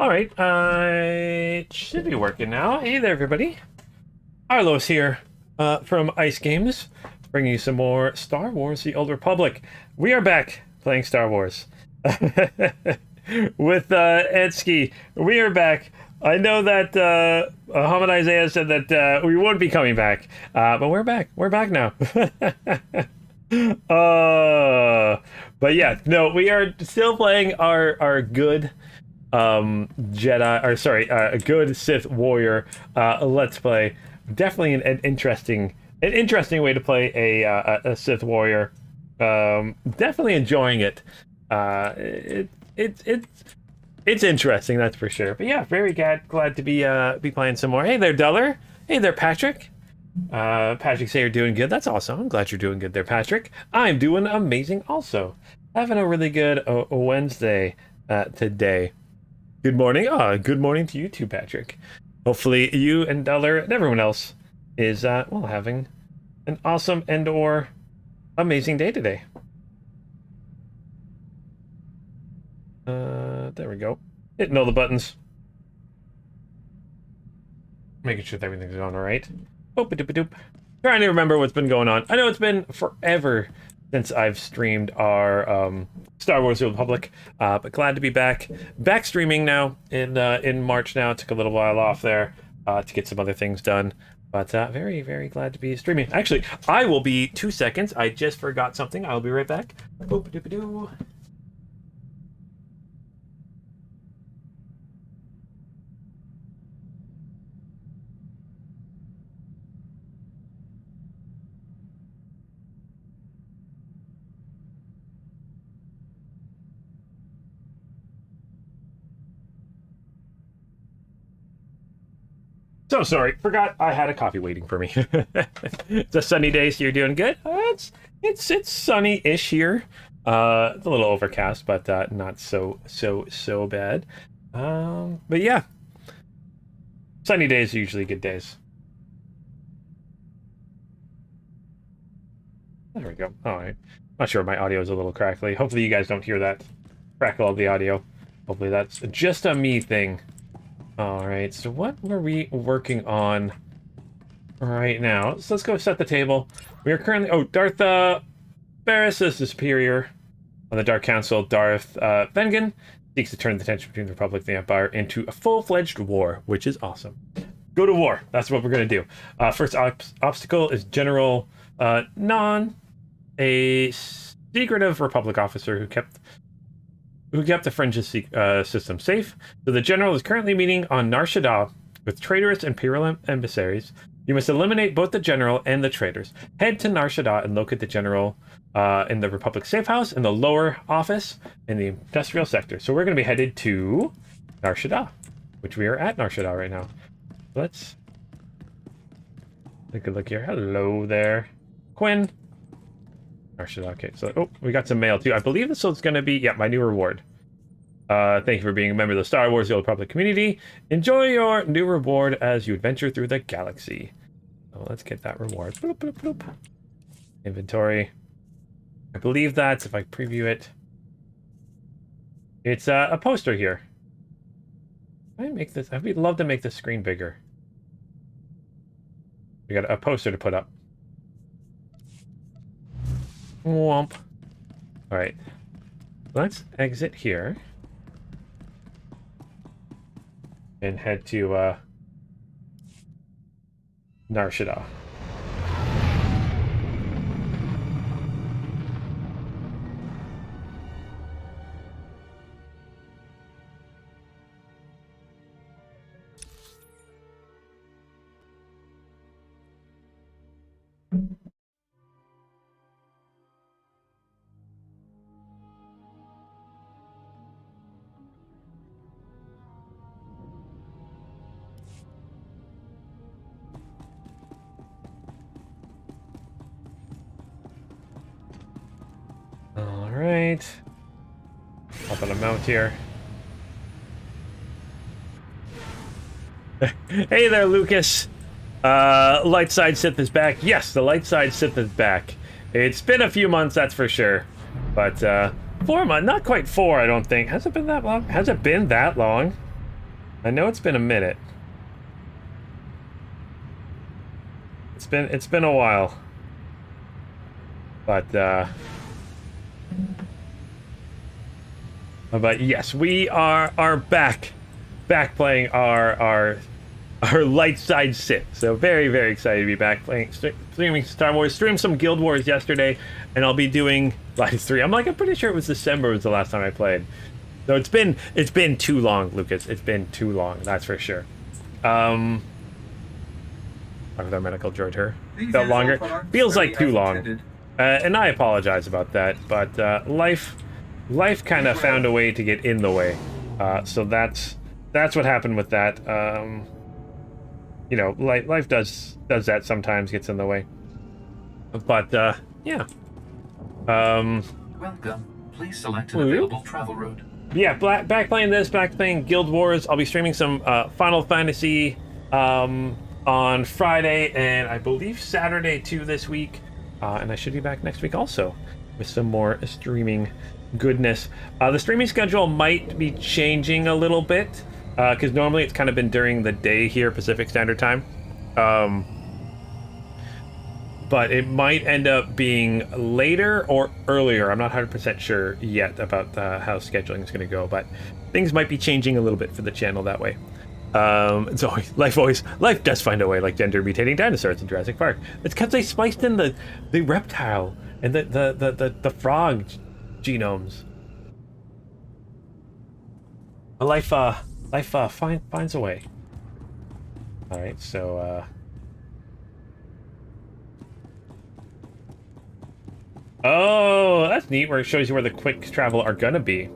All right, it should be working now. Hey there, everybody. Arlos here from Ice Games, bringing you some more Star Wars: The Old Republic. We are back playing Star Wars with Edsky. We are back. I know that Hamid Isaiah said that we won't be coming back, but we're back. We're back now. But yeah, no, we are still playing our good Jedi, or sorry, a good Sith Warrior Let's Play. Definitely an interesting way to play a Sith Warrior. Definitely enjoying it. It's interesting, that's for sure. But yeah, very glad to be playing some more. Hey there, Duller. Hey there, Patrick. Patrick, say you're doing good. That's awesome. I'm glad you're doing good there, Patrick. I'm doing amazing also. Having a really good Wednesday today. Good morning. Good morning to you too, Patrick. Hopefully you and Duller and everyone else is well, having an awesome and or amazing day today. There we go. Hitting all the buttons. Making sure that everything's going all right. Oop-a-doop-a-doop. Trying to remember what's been going on. I know it's been forever since I've streamed our Star Wars: The Old Republic, but glad to be back. Back streaming now in March now. It took a little while off there to get some other things done. But very, very glad to be streaming. Actually, I will be 2 seconds. I just forgot something. I'll be right back. Oop-a-doop-a-doo. So sorry, forgot I had a coffee waiting for me. It's a sunny day, so you're doing good. It's sunny-ish here. It's a little overcast, but not so bad. But yeah, sunny days are usually good days. There we go. All right. Not sure, my audio is a little crackly. Hopefully you guys don't hear that crackle of the audio. Hopefully that's just a me thing. All right, so what were we working on right now? So let's go set the table. We are currently... Darth Barris is the superior on the Dark Council. Darth Vengen seeks to turn the tension between the Republic and the Empire into a full-fledged war, which is awesome. Go to war. That's what we're going to do. First obstacle is General Non, a secretive Republic officer who kept the Fringe's system safe. So the general is currently meeting on Nar Shaddaa with traitorous Imperial emissaries. You must eliminate both the general and the traitors. Head to Nar Shaddaa and locate the general in the Republic safe house in the lower office in the industrial sector. So we're going to be headed to Nar Shaddaa, which we are at Nar Shaddaa right now. Let's take a look here. Hello there, Quinn. Okay, so we got some mail too. I believe this is going to be my new reward. Thank you for being a member of the Star Wars: The Old Republic community. Enjoy your new reward as you adventure through the galaxy. So let's get that reward. Bloop, bloop, bloop. Inventory. I believe that's, if I preview it, it's a poster here. Can I make this? I'd love to make this screen bigger. We got a poster to put up. Womp. All right, let's exit here and head to Nar Shaddaa. Alright. Up on a mount here. Hey there, Lucas. Light side Sith is back. Yes, the light side Sith is back. It's been a few months, that's for sure. But 4 months, not quite 4, I don't think. Has it been that long? Has it been that long? I know it's been a minute. It's been a while. But yes, we are back playing our light side Sith. So very, very excited to be back playing, streaming Star Wars. Streamed some Guild Wars yesterday, and I'll be doing Light 3. I'm pretty sure it was December was the last time I played. So it's been too long, Lucas. It's been too long, that's for sure. Talk with our medical droid here. Felt longer. Feels like too long. And I apologize about that, but life kind of found a way to get in the way. So that's what happened with that. You know, life does that sometimes, gets in the way. But yeah. Welcome. Please select an available travel route. Yeah, back playing Guild Wars. I'll be streaming some Final Fantasy on Friday and I believe Saturday too this week. And I should be back next week also with some more streaming goodness. The streaming schedule might be changing a little bit because normally it's kind of been during the day here, Pacific Standard Time. But it might end up being later or earlier. I'm not 100% sure yet about how scheduling is going to go, but things might be changing a little bit for the channel that way. It's life does find a way, like gender mutating dinosaurs in Jurassic Park. It's because they spliced in the reptile and the frog genomes. Life finds a way. All right, so oh, that's neat. Where it shows you where the quick travel are gonna be.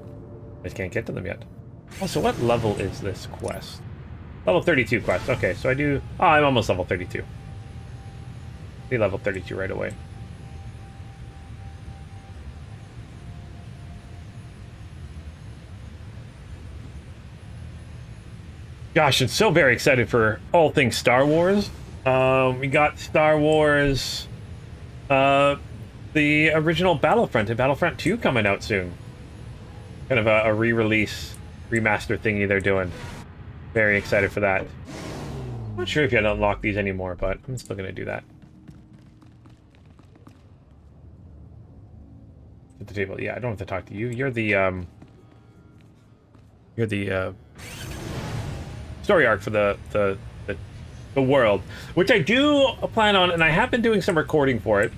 I just can't get to them yet. Also, what level is this quest? Level 32 quest. Okay, so I do... Oh, I'm almost level 32. Be level 32 right away. Gosh, I'm so very excited for all things Star Wars. We got Star Wars... the original Battlefront and Battlefront 2 coming out soon. Kind of a re-release, remaster thingy they're doing. Very excited for that. I'm not sure if you had to unlock these anymore, but I'm still gonna do that. At the table, yeah, I don't have to talk to you. You're the story arc for the world, which I do plan on, and I have been doing some recording for it.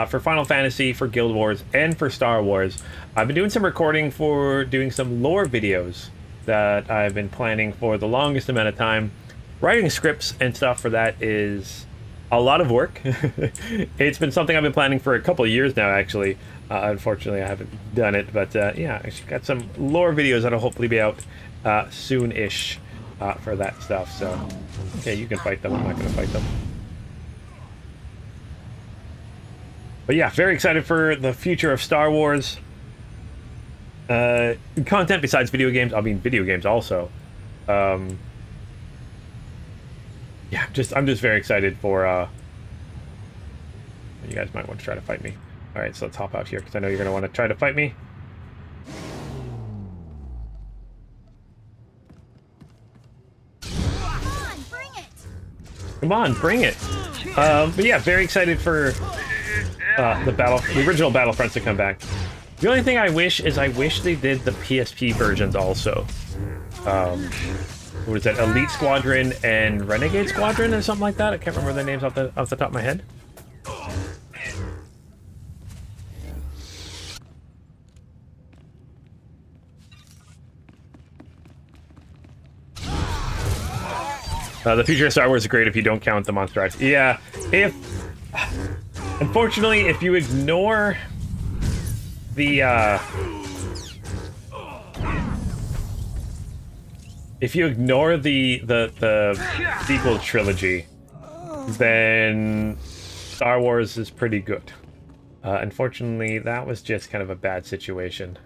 For Final Fantasy, for Guild Wars, and for Star Wars. I've been doing some recording for doing some lore videos that I've been planning for the longest amount of time. Writing scripts and stuff for that is a lot of work. It's been something I've been planning for a couple of years now, actually. Unfortunately, I haven't done it, but yeah, I've got some lore videos that'll hopefully be out soon-ish for that stuff. So, okay, you can fight them. I'm not going to fight them. But yeah, very excited for the future of Star Wars. Content besides video games. I mean, video games also. Yeah, I'm just very excited for... You guys might want to try to fight me. Alright, so let's hop out here, because I know you're going to want to try to fight me. Come on, bring it! But yeah, very excited for... the original Battlefronts to come back. The only thing I wish is they did the PSP versions also. What is that? Elite Squadron and Renegade Squadron or something like that? I can't remember their names off the top of my head. The future of Star Wars is great if you don't count the monster arts. Yeah, unfortunately, if you ignore the sequel trilogy, then Star Wars is pretty good. Unfortunately, that was just kind of a bad situation.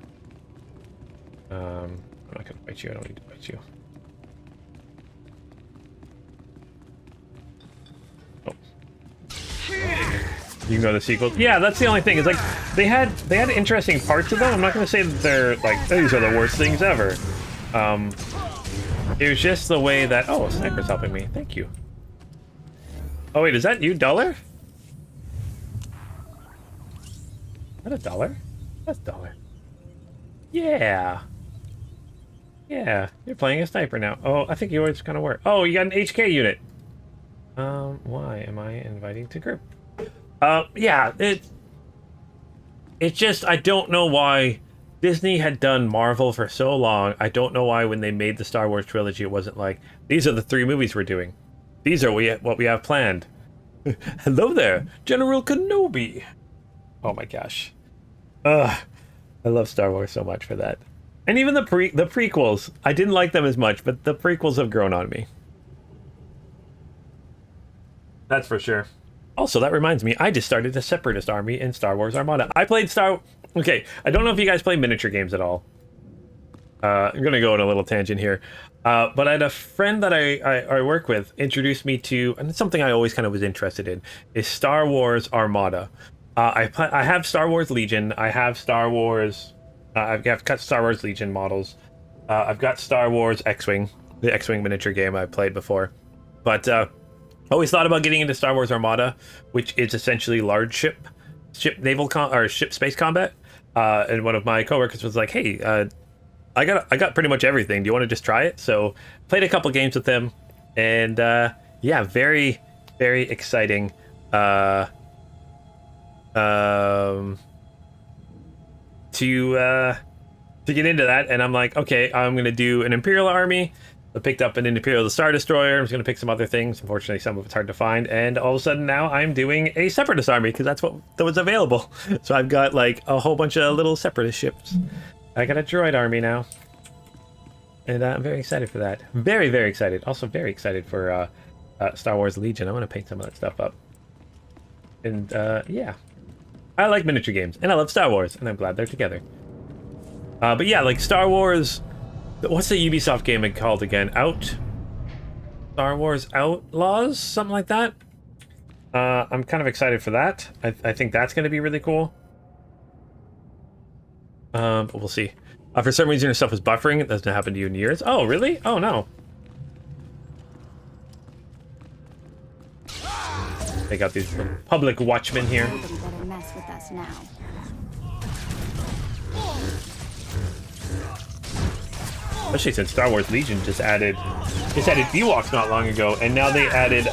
I'm not gonna fight you. I don't need to fight you. You can go to the sequels. Yeah, that's the only thing. It's like they had interesting parts of them. I'm not going to say that they're like these are the worst things ever. It was just the way that... Oh, a sniper's helping me. Thank you. Oh, wait, is that you, Dollar? Is that a dollar? That's $1. Yeah. Yeah, you're playing a sniper now. Oh, I think yours gonna work. Oh, you got an HK unit. Why am I inviting to group? Yeah, it's just, I don't know why Disney had done Marvel for so long. I don't know why when they made the Star Wars trilogy, it wasn't like, these are the 3 movies we're doing. These are what we have planned. Hello there, General Kenobi. Oh my gosh. I love Star Wars so much for that. And even the prequels, I didn't like them as much, but the prequels have grown on me. That's for sure. Also, that reminds me, I just started a Separatist army in Star Wars Armada. I played Okay, I don't know if you guys play miniature games at all. I'm gonna go on a little tangent here. But I had a friend that I work with introduced me to, and it's something I always kind of was interested in, is Star Wars Armada. I have Star Wars Legion. I have Star Wars... I've got Star Wars Legion models. I've got Star Wars X-Wing, the X-Wing miniature game I played before. But I always thought about getting into Star Wars Armada, which is essentially large ship space combat. And one of my coworkers was like, "Hey, I got pretty much everything. Do you want to just try it?" So played a couple games with them, and yeah, very, very exciting. To get into that, and I'm like, okay, I'm gonna do an Imperial army. I picked up an Imperial Star Destroyer. I was gonna pick some other things. Unfortunately, some of it's hard to find. And all of a sudden, now I'm doing a Separatist army because that's what was available. So I've got like a whole bunch of little Separatist ships. I got a droid army now, and I'm very excited for that. Very, very excited. Also, very excited for Star Wars Legion. I want to paint some of that stuff up. And yeah. I like miniature games, and I love Star Wars, and I'm glad they're together. But yeah, like Star Wars... What's the Ubisoft game called again? Star Wars Outlaws? Something like that? I'm kind of excited for that. I think that's going to be really cool. But we'll see. For some reason, your stuff is buffering. It doesn't happen to you in years. Oh, really? Oh, no. They got these public watchmen here. Mess with us now. Especially since Star Wars Legion just added Ewoks not long ago, and now they added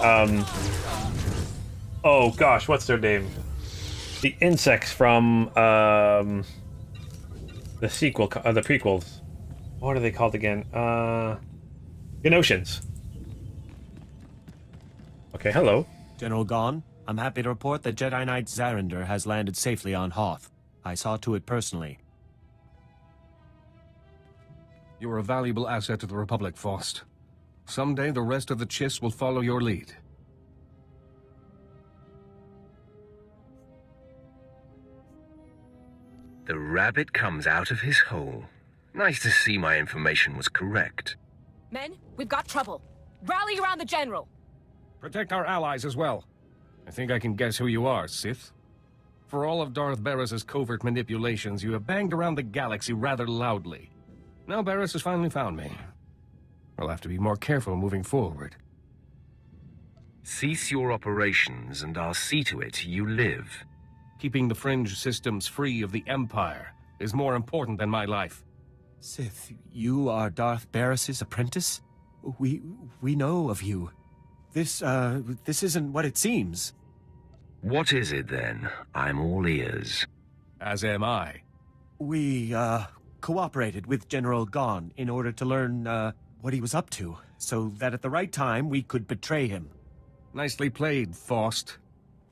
oh gosh, what's their name? The insects from the sequel, the prequels. What are they called again? Genosians. Okay, hello. General Gon, I'm happy to report that Jedi Knight Zarander has landed safely on Hoth. I saw to it personally. You're a valuable asset to the Republic, Faust. Someday the rest of the Chiss will follow your lead. The rabbit comes out of his hole. Nice to see my information was correct. Men, we've got trouble. Rally around the General. Protect our allies as well. I think I can guess who you are, Sith. For all of Darth Barris's covert manipulations, you have banged around the galaxy rather loudly. Now Barris has finally found me. I'll have to be more careful moving forward. Cease your operations, and I'll see to it you live. Keeping the fringe systems free of the Empire is more important than my life. Sith, you are Darth Barris's apprentice? We know of you. This isn't what it seems. What is it, then? I'm all ears. As am I. We, cooperated with General Gon in order to learn, what he was up to, so that at the right time we could betray him. Nicely played, Faust.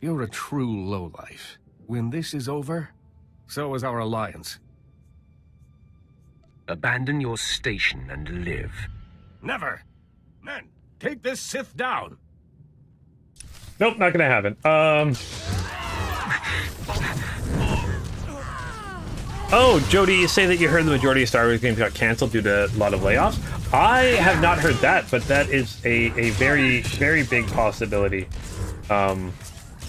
You're a true lowlife. When this is over, so is our alliance. Abandon your station and live. Never! Men, take this Sith down! Nope, not gonna happen. Oh, Jody, you say that you heard the majority of Star Wars games got canceled due to a lot of layoffs? I have not heard that, but that is a very, very big possibility. I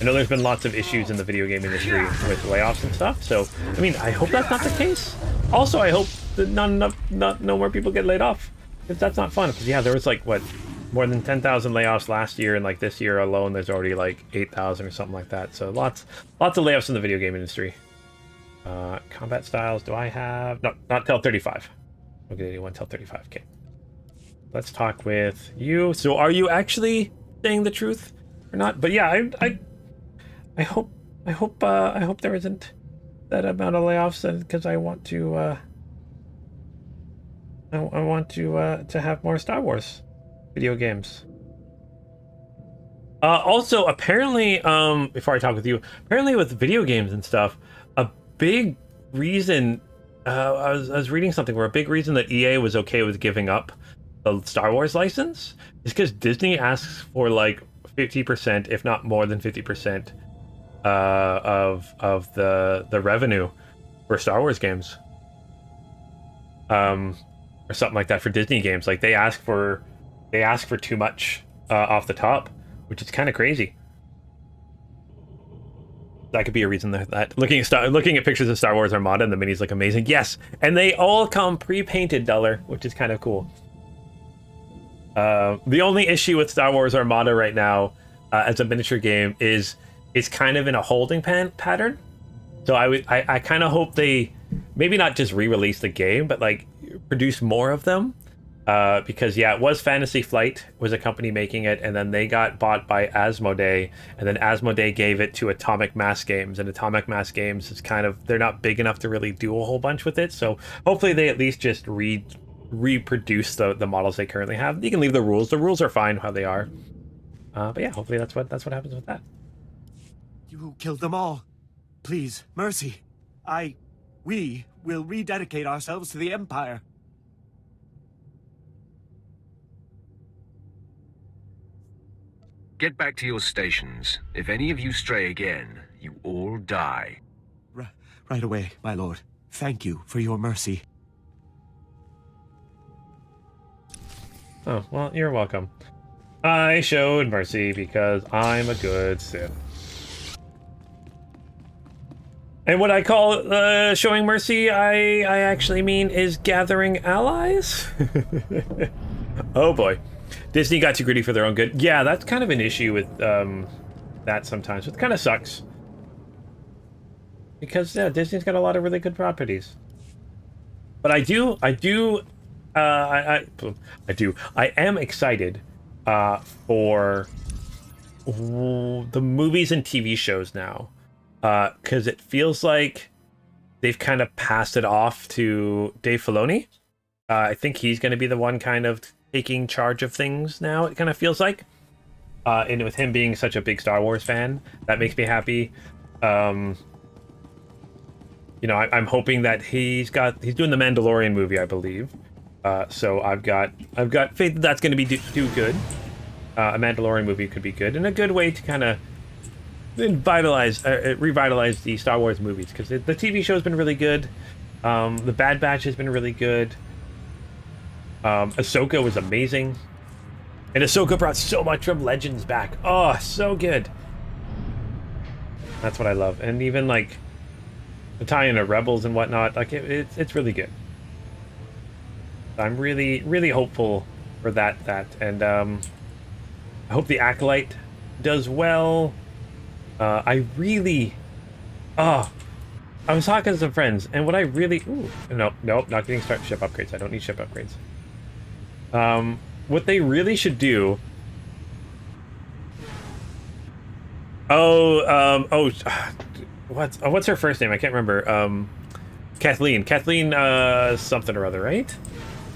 know there's been lots of issues in the video game industry with layoffs and stuff, so, I mean, I hope that's not the case. Also, I hope that no more people get laid off. That's not fun. Because yeah, there was like what, more than 10,000 layoffs last year, and like this year alone, there's already like 8,000 or something like that. So lots of layoffs in the video game industry. Combat styles. Do I have? No, not till 35. Okay, anyone till 35. Okay. Let's talk with you. So, are you actually saying the truth or not? But yeah, I hope there isn't that amount of layoffs, because I want to I want to have more Star Wars video games. Also, apparently, before I talk with you, apparently with video games and stuff, a big reason I was reading something where a big reason that EA was okay with giving up the Star Wars license is because Disney asks for like 50%, if not more than 50%, of the revenue for Star Wars games, or something like that for Disney games. Like they ask for too much off the top, which is kind of crazy. That could be a reason that looking at pictures of Star Wars Armada and the minis look amazing. Yes, and they all come pre-painted, Duller, which is kind of cool. The only issue with Star Wars Armada right now, as a miniature game, is it's kind of in a holding pattern. So I kind of hope they maybe not just re-release the game, but like produce more of them. Because yeah, it was Fantasy Flight was a company making it, and then they got bought by Asmodee, and then Asmodee gave it to Atomic Mass Games, and Atomic Mass Games is they're not big enough to really do a whole bunch with it. So hopefully they at least just reproduce the models they currently have. You can leave the rules. The rules are fine how they are. But yeah, hopefully that's what happens with that. You killed them all. Please, mercy. We will rededicate ourselves to the Empire. Get back to your stations. If any of you stray again, you all die. Right away, my lord. Thank you for your mercy. Oh, well, you're welcome. I showed mercy because I'm a good Sith. And what I call showing mercy, I actually mean is gathering allies? Oh boy. Disney got too greedy for their own good. Yeah, that's kind of an issue with that sometimes. It kind of sucks. Because yeah, Disney's got a lot of really good properties. But I am excited for the movies and TV shows now. Because it feels like they've kind of passed it off to Dave Filoni. I think he's going to be the one kind of taking charge of things now, it kind of feels like. And with him being such a big Star Wars fan, that makes me happy. You know, I'm hoping that he's doing the Mandalorian movie, I believe. So I've got faith that that's going to be do good. A Mandalorian movie could be good, and a good way to kind of revitalize the Star Wars movies, because the TV show's been really good. The Bad Batch has been really good. Ahsoka was amazing, and Ahsoka brought so much from Legends back. Oh, so good. That's what I love, and even like the tie-in of Rebels and whatnot. Like it's really good. I'm really hopeful for that, and I hope the Acolyte does well. I was talking to some friends, and what I really... Ooh, nope, not getting ship upgrades. I don't need ship upgrades. What they really should do... What's her first name? I can't remember. Kathleen. Kathleen, something or other, right?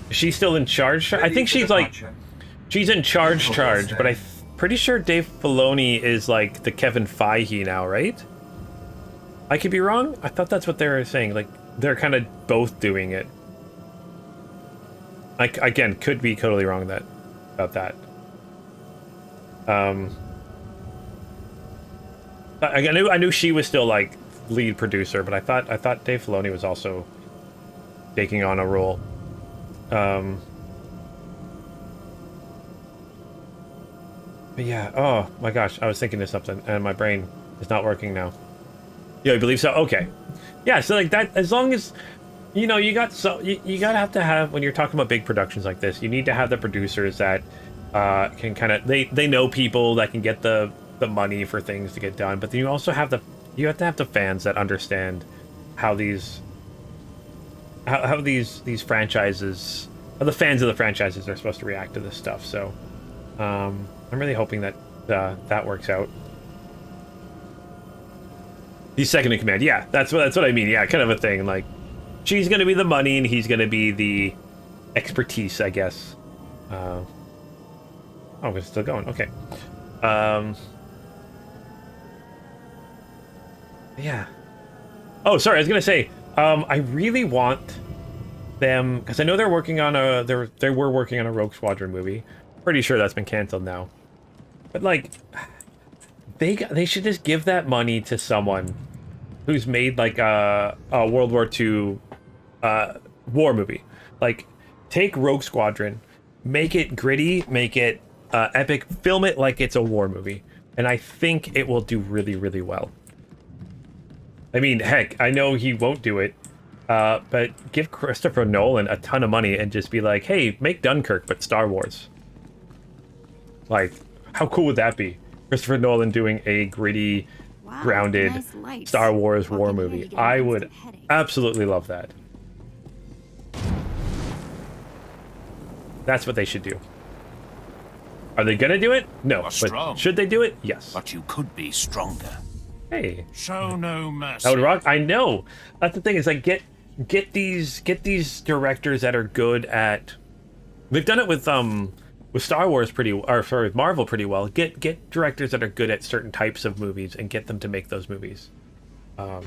She's still in charge? I think she's like... She's in charge, but I'm pretty sure Dave Filoni is like the Kevin Feige now, right? I could be wrong. I thought that's what they were saying. Like, they're kind of both doing it. I, again, could be totally wrong about that. I knew she was still like lead producer, but I thought Dave Filoni was also taking on a role. But yeah, oh my gosh, I was thinking of something and my brain is not working now. Yeah, I believe so. Okay. Yeah, so like that, as long as, you know, you gotta have to have, when you're talking about big productions like this, you need to have the producers that can kind of, they know people that can get the money for things to get done, but then you also have you have to have the fans that understand how these franchises, how the fans of the franchises are supposed to react to this stuff. So I'm really hoping that that works out. He's second in command. Yeah, that's what I mean. Yeah, kind of a thing. Like, she's gonna be the money and he's gonna be the expertise, I guess. Oh, we're still going. Okay. Yeah. Oh, sorry. I was gonna say. I really want them, because I know they're working on they were working on a Rogue Squadron movie. Pretty sure that's been canceled now. But like, they should just give that money to someone who's made like a World War II war movie. Like, take Rogue Squadron, make it gritty, make it epic, film it like it's a war movie, and I think it will do really, really well. I mean, heck, I know he won't do it, but give Christopher Nolan a ton of money and just be like, hey, make Dunkirk, but Star Wars. Like, how cool would that be? Christopher Nolan doing a gritty, grounded nice Star Wars war movie. I would absolutely love that. That's what they should do. Are they gonna do it? No. But should they do it? Yes. But you could be stronger. Hey. Show no mercy. That would rock. I know. That's the thing, is like, get these directors that are good at. They've done it with Star Wars with Marvel pretty well. Get directors that are good at certain types of movies and get them to make those movies. I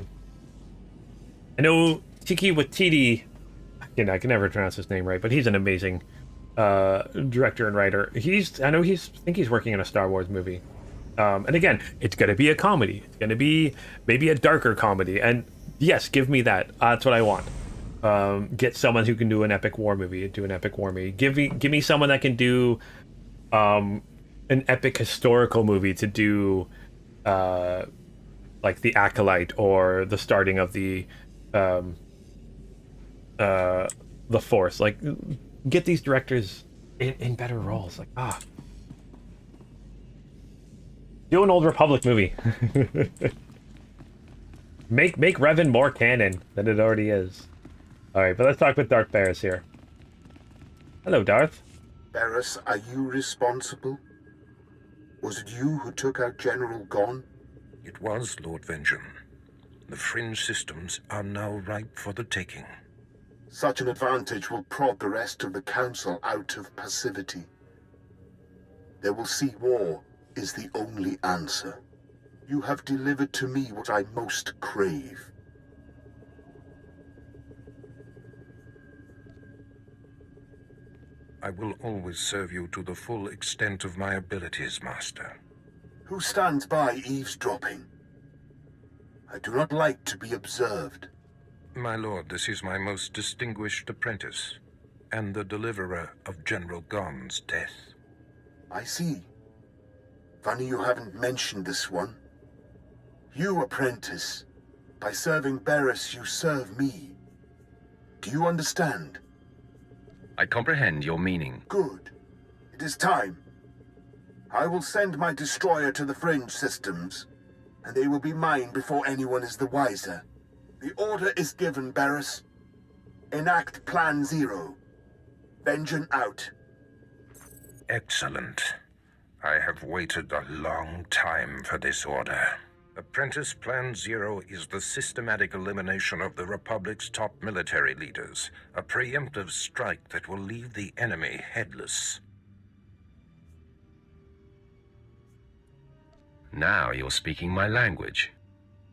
know Tiki Waititi, I can never pronounce his name right, but he's an amazing director and writer. I think he's working on a Star Wars movie. And again, it's going to be a comedy. It's going to be maybe a darker comedy. And yes, give me that. That's what I want. Get someone who can do an epic war movie. Give me someone that can do an epic historical movie to do like The Acolyte or the starting of the Force. Like, get these directors in better roles. Like, do an Old Republic movie. Make Revan more canon than it already is. Alright, but let's talk with Darth Barris here. Hello, Darth. Barris, are you responsible? Was it you who took out General Gon? It was, Lord Vengeance. The fringe systems are now ripe for the taking. Such an advantage will prod the rest of the Council out of passivity. They will see war is the only answer. You have delivered to me what I most crave. I will always serve you to the full extent of my abilities, Master. Who stands by eavesdropping? I do not like to be observed. My lord, this is my most distinguished apprentice, and the deliverer of General Gon's death. I see. Funny you haven't mentioned this one. You, apprentice, by serving Barris, you serve me. Do you understand? I comprehend your meaning. Good. It is time. I will send my destroyer to the fringe systems, and they will be mine before anyone is the wiser. The order is given, Barris. Enact Plan Zero. Vengeance out. Excellent. I have waited a long time for this order. Apprentice Plan Zero is the systematic elimination of the Republic's top military leaders, a preemptive strike that will leave the enemy headless. Now you're speaking my language.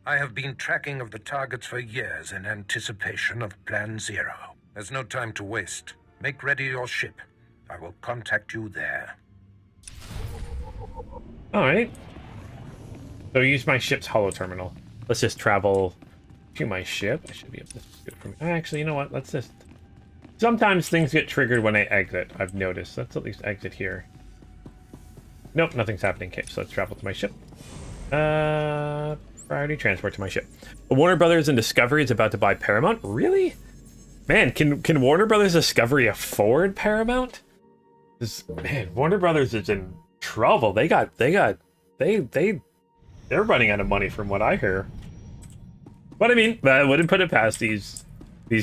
I have been tracking of the targets for years in anticipation of Plan Zero. There's no time to waste. Make ready your ship. I will contact you there. Alright. So use my ship's holo terminal. Let's just travel to my ship. I should be able to do it from... Actually, you know what? Let's just... Sometimes things get triggered when I exit, I've noticed. Let's at least exit here. Nope, nothing's happening. Okay, so let's travel to my ship. Priority transport to my ship. Warner Brothers and Discovery is about to buy Paramount? Really? Man, can Warner Brothers Discovery afford Paramount? Man, Warner Brothers is in trouble. They're running out of money from what I hear. But I mean, I wouldn't put it past these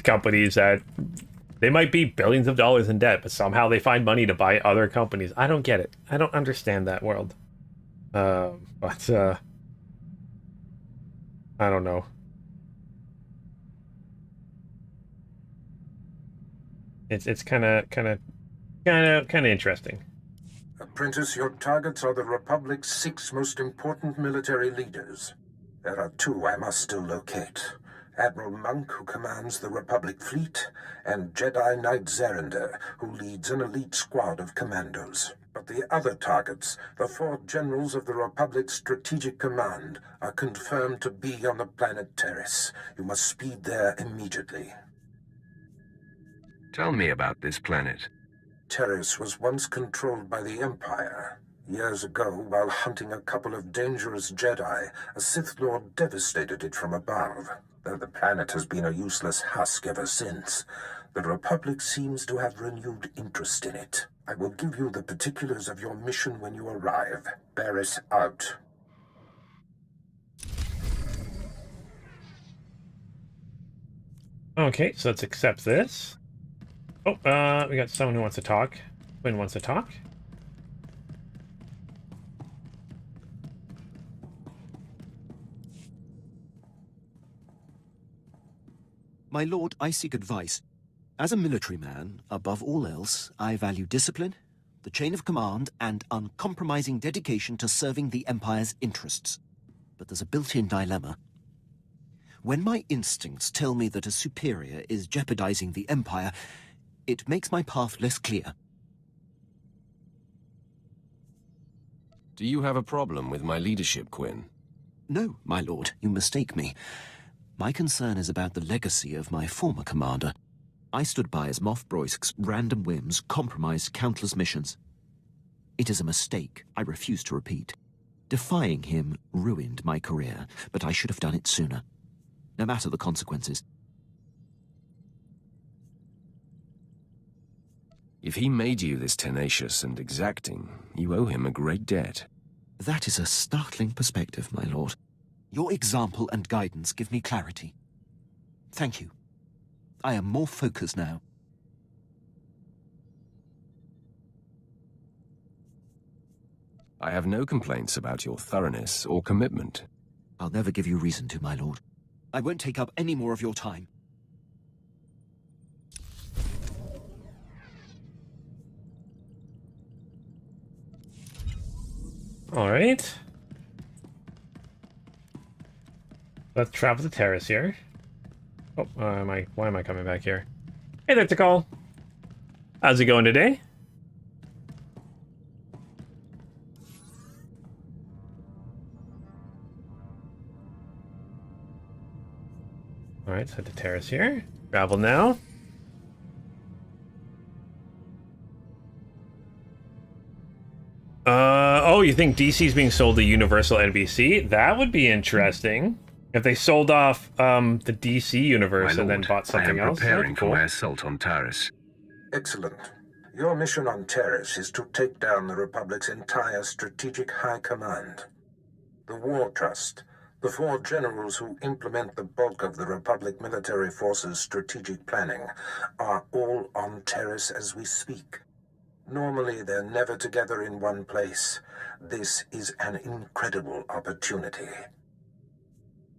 companies that they might be billions of dollars in debt, but somehow they find money to buy other companies. I don't get it. I don't understand that world. But I don't know. It's kind of interesting. Apprentice, your targets are the Republic's 6 most important military leaders. There are 2 I must still locate. Admiral Monk, who commands the Republic fleet, and Jedi Knight Zerander, who leads an elite squad of commandos. But the other targets, the 4 generals of the Republic's strategic command, are confirmed to be on the planet Terrace. You must speed there immediately. Tell me about this planet. Terrace was once controlled by the Empire. Years ago, while hunting a couple of dangerous Jedi, a Sith Lord devastated it from above. Though the planet has been a useless husk ever since, the Republic seems to have renewed interest in it. I will give you the particulars of your mission when you arrive. Barris out. Okay, so let's accept this. Oh, we got someone who wants to talk. Quinn wants to talk. My lord, I seek advice. As a military man, above all else, I value discipline, the chain of command, and uncompromising dedication to serving the Empire's interests. But there's a built-in dilemma. When my instincts tell me that a superior is jeopardizing the Empire, it makes my path less clear. Do you have a problem with my leadership, Quinn? No, my lord, you mistake me. My concern is about the legacy of my former commander. I stood by as Moff Broisk's random whims compromised countless missions. It is a mistake I refuse to repeat. Defying him ruined my career, but I should have done it sooner. No matter the consequences. If he made you this tenacious and exacting, you owe him a great debt. That is a startling perspective, my lord. Your example and guidance give me clarity. Thank you. I am more focused now. I have no complaints about your thoroughness or commitment. I'll never give you reason to, my lord. I won't take up any more of your time. All right. Let's travel to Terrace here. Oh, why am I coming back here? Hey there, Tikal. How's it going today? All right, so to Terrace here. Travel now. Oh, you think DC's being sold to Universal NBC? That would be interesting. If they sold off the DC universe and then bought something else. I am preparing for my assault on Terrace. Excellent. Your mission on Terrace is to take down the Republic's entire strategic high command. The War Trust, the 4 generals who implement the bulk of the Republic military forces' strategic planning, are all on Terrace as we speak. Normally, they're never together in one place. This is an incredible opportunity.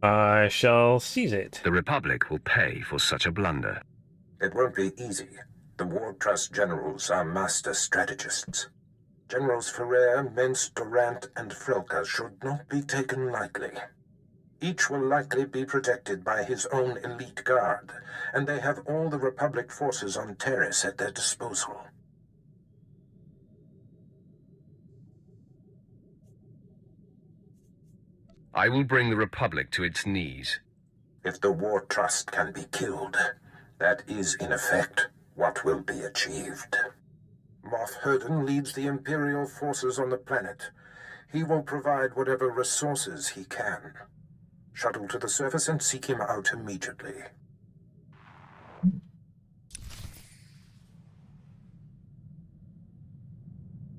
I shall seize it. The Republic will pay for such a blunder. It won't be easy. The War Trust generals are master strategists. Generals Ferrer, Mence, Durant, and Frelka should not be taken lightly. Each will likely be protected by his own elite guard, and they have all the Republic forces on Terrace at their disposal. I will bring the Republic to its knees. If the War Trust can be killed, that is, in effect, what will be achieved. Moff Herden leads the Imperial forces on the planet. He will provide whatever resources he can. Shuttle to the surface and seek him out immediately.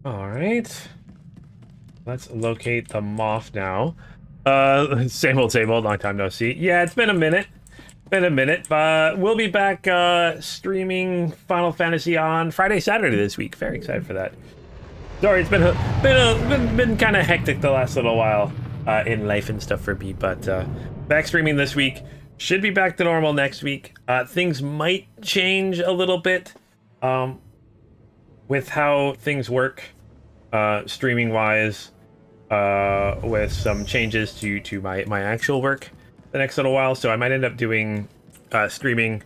Alright. Let's locate the Moth now. Same old, long time no see. Yeah, it's been a minute. But we'll be back streaming Final Fantasy on Friday, Saturday this week. Very excited for that. Sorry, it's been kind of hectic the last little while in life and stuff for me, but back streaming this week. Should be back to normal next week. Things might change a little bit with how things work streaming wise, with some changes to my actual work the next little while. So I might end up doing streaming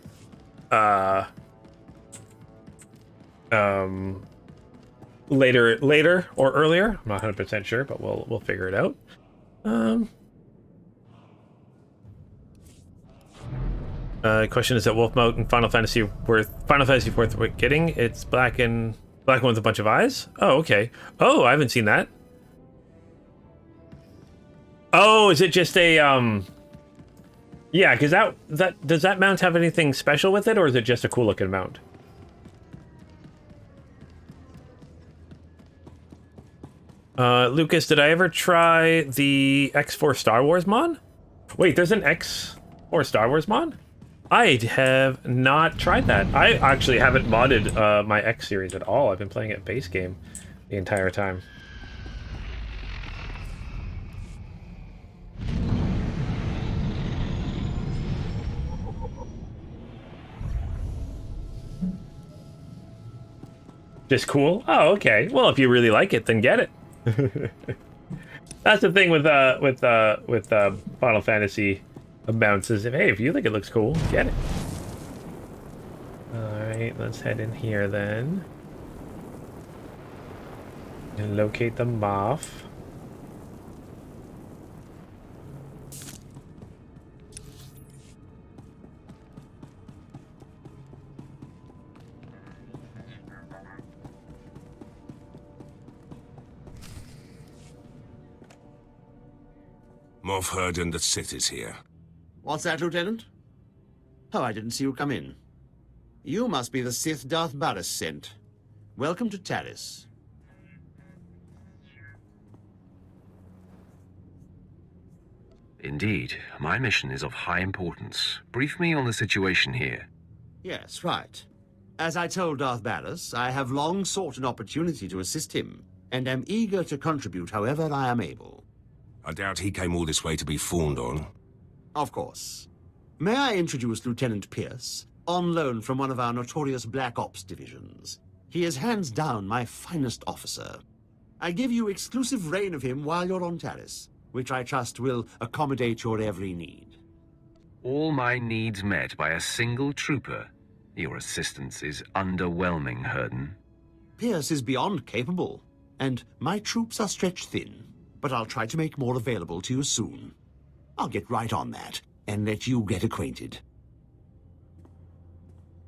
later or earlier. I'm not 100% sure, but we'll figure it out. Question is that Wolf Mode in Final Fantasy worth getting? It's black one with a bunch of eyes. Oh, okay. Oh, I haven't seen that. Oh, is it just a yeah, because that does that mount have anything special with it, or is it just a cool looking mount? Lucas, did I ever try the X4 Star Wars mod? Wait, there's an X4 Star Wars mod? I have not tried that. I actually haven't modded my X series at all. I've been playing it base game the entire time. Just cool? Oh, okay. Well, if you really like it, then get it. That's the thing with Final Fantasy mounts is hey, if you think it looks cool, get it. Alright, let's head in here then. And locate the Moth. Moff heard and the Sith is here. What's that, Lieutenant? Oh, I didn't see you come in. You must be the Sith Darth Barris sent. Welcome to Taris. Indeed. My mission is of high importance. Brief me on the situation here. Yes, right. As I told Darth Barris, I have long sought an opportunity to assist him, and am eager to contribute however I am able. I doubt he came all this way to be fawned on. Of course. May I introduce Lieutenant Pierce, on loan from one of our notorious Black Ops divisions. He is hands down my finest officer. I give you exclusive reign of him while you're on Taris, which I trust will accommodate your every need. All my needs met by a single trooper. Your assistance is underwhelming, Herden. Pierce is beyond capable, and my troops are stretched thin, but I'll try to make more available to you soon. I'll get right on that, and let you get acquainted.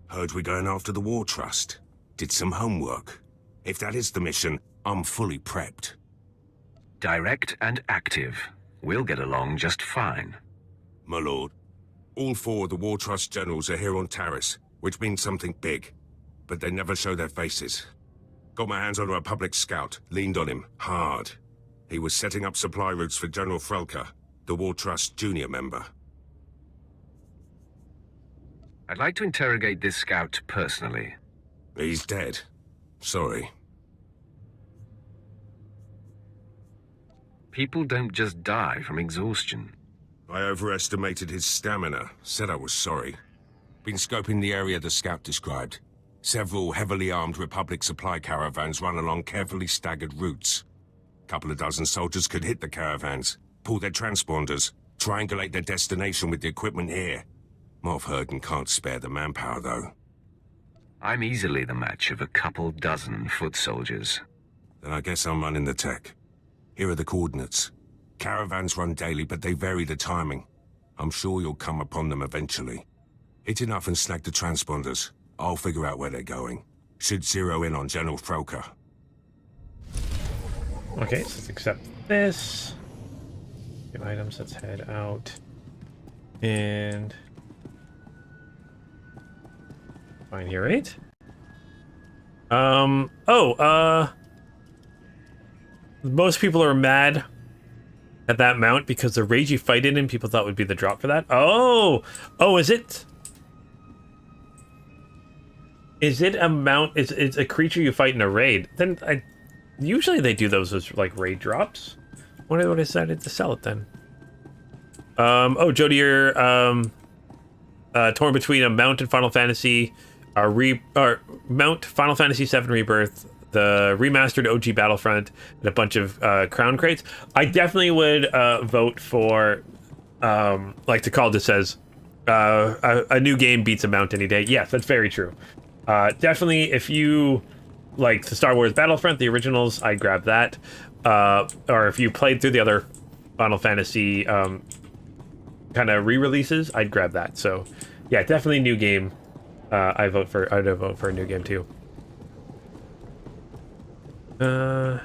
Heard we're going after the War Trust. Did some homework. If that is the mission, I'm fully prepped. Direct and active. We'll get along just fine. My lord, all four of the War Trust generals are here on Taris, which means something big. But they never show their faces. Got my hands on a Republic scout, leaned on him, hard. He was setting up supply routes for General Frelka, the War Trust junior member. I'd like to interrogate this scout personally. He's dead. Sorry. People don't just die from exhaustion. I overestimated his stamina. Said I was sorry. Been scoping the area the scout described. Several heavily armed Republic supply caravans run along carefully staggered routes. Couple of dozen soldiers could hit the caravans, pull their transponders, triangulate their destination with the equipment here. Moff Herden can't spare the manpower, though. I'm easily the match of a couple dozen foot soldiers. Then I guess I'm running the tech. Here are the coordinates. Caravans run daily, but they vary the timing. I'm sure you'll come upon them eventually. Hit enough and snag the transponders. I'll figure out where they're going. Should zero in on General Frelka. Okay, so let's accept this. Get items, let's head out. And fine here, right? most people are mad at that mount because the rage you fight in people thought would be the drop for that. Oh, is it? Is it a mount? It's a creature you fight in a raid? Then usually they do those as like raid drops. Why would I decided to sell it then? Oh, Jody, you're torn between a mount in Final Fantasy, mount Final Fantasy VII Rebirth, the remastered OG Battlefront, and a bunch of crown crates. I definitely would vote for, like Takalda says, a new game beats a mount any day. Yes, that's very true. Definitely, if you like the Star Wars Battlefront, the originals, I'd grab that. Or if you played through the other Final Fantasy kind of re-releases, I'd grab that. So, yeah, definitely new game. I'd vote for a new game too. I'll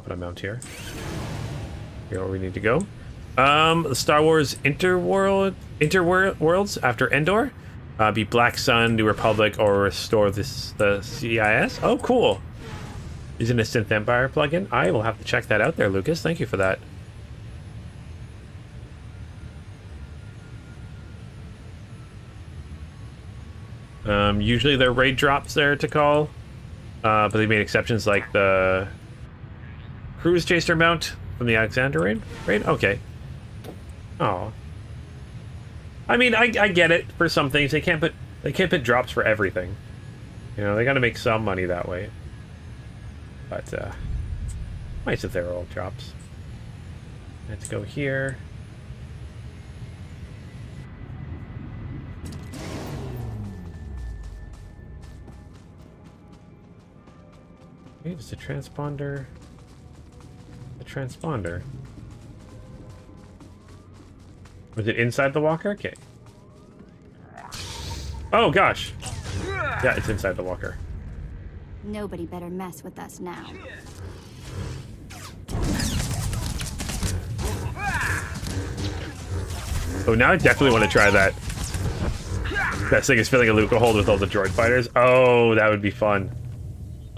put a mount here. Here where we need to go. The Star Wars Interworlds after Endor. Be Black Sun, New Republic, or restore the CIS. Oh, cool. Using a Synth Empire plugin. I will have to check that out there, Lucas. Thank you for that. Usually they're raid drops there to call, but they made exceptions like the Cruise Chaser mount from the Alexander raid. Okay. Oh. I mean, I get it for some things. They can't put drops for everything. You know, they got to make some money that way. But nice if they're all drops. Let's go here. Okay, just a transponder. A transponder. Was it inside the walker? Okay. Oh gosh. Yeah, it's inside the walker. Nobody better mess with us now. Oh, now I definitely want to try that. Best thing is filling a Luca hold with all the droid fighters. Oh, that would be fun.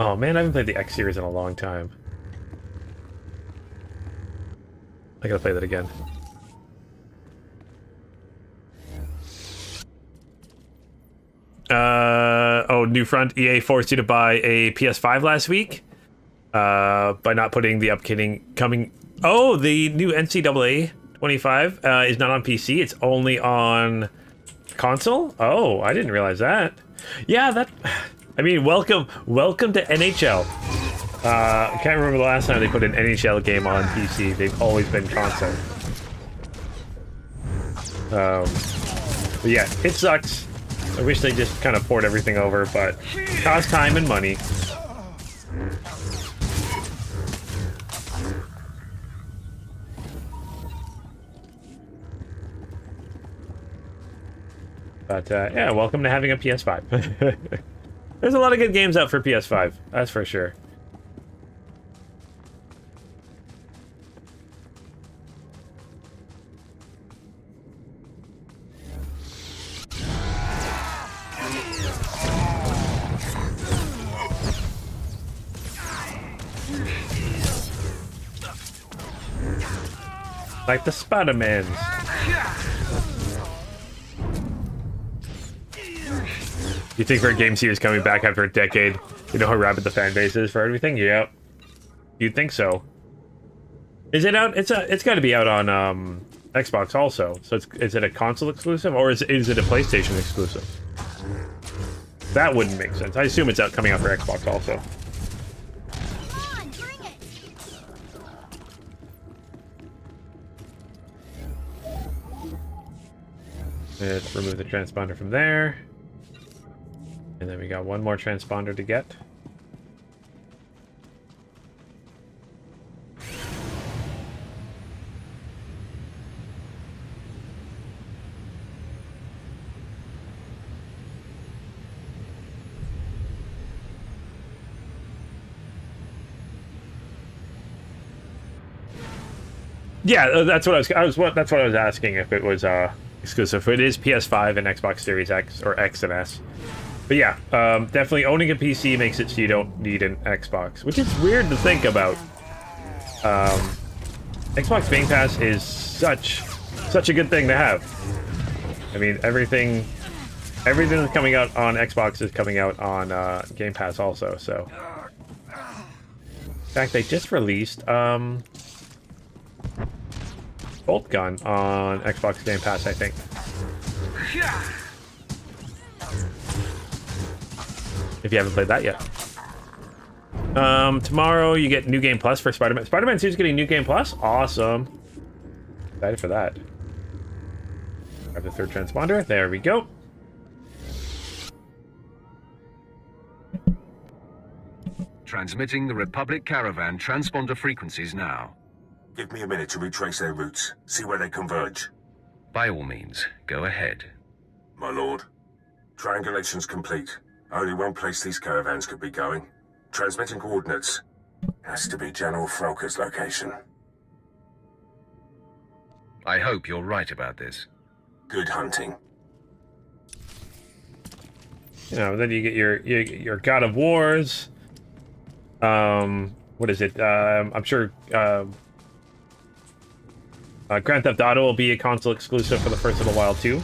Oh man, I haven't played the X series in a long time. I gotta play that again. Oh, New Front. EA forced you to buy a PS5 last week by not putting the coming. Oh, the new NCAA 25 is not on PC. It's only on console. Oh, I didn't realize that. Yeah, that. I mean, welcome to NHL. I can't remember the last time they put an NHL game on PC. They've always been console. But yeah, it sucks. I wish they just kind of poured everything over, but it costs time and money. But yeah, welcome to having a PS5. There's a lot of good games out for PS5, that's for sure. Like the Spider-Mans. You think for a game series coming back after a decade, you know how rabid the fan base is for everything? Yep. You'd think so. Is it out? It's got to be out on Xbox also. So is it a console exclusive or is it a PlayStation exclusive? That wouldn't make sense. I assume it's coming out for Xbox also. Let's remove the transponder from there. And then we got one more transponder to get. Yeah, that's what that's what I was asking if it was exclusive. It is PS5 and Xbox Series X or X and S. But yeah, definitely owning a PC makes it so you don't need an Xbox, which is weird to think about. Xbox Game Pass is such a good thing to have. I mean, everything that's coming out on Xbox is coming out on Game Pass also. So, in fact, they just released Bolt Gun on Xbox Game Pass, I think. If you haven't played that yet. Tomorrow you get New Game Plus for Spider-Man. Spider-Man 2 is getting New Game Plus? Awesome. Excited for that. Grab the third transponder. There we go. Transmitting the Republic Caravan transponder frequencies now. Give me a minute to retrace their routes, see where they converge. By all means, go ahead. My lord. Triangulation's complete. Only one place these caravans could be going. Transmitting coordinates. Has to be General Frolker's location. I hope you're right about this. Good hunting. You know, then you get your God of Wars. What is it? I'm sure Grand Theft Auto will be a console exclusive for the first little while too.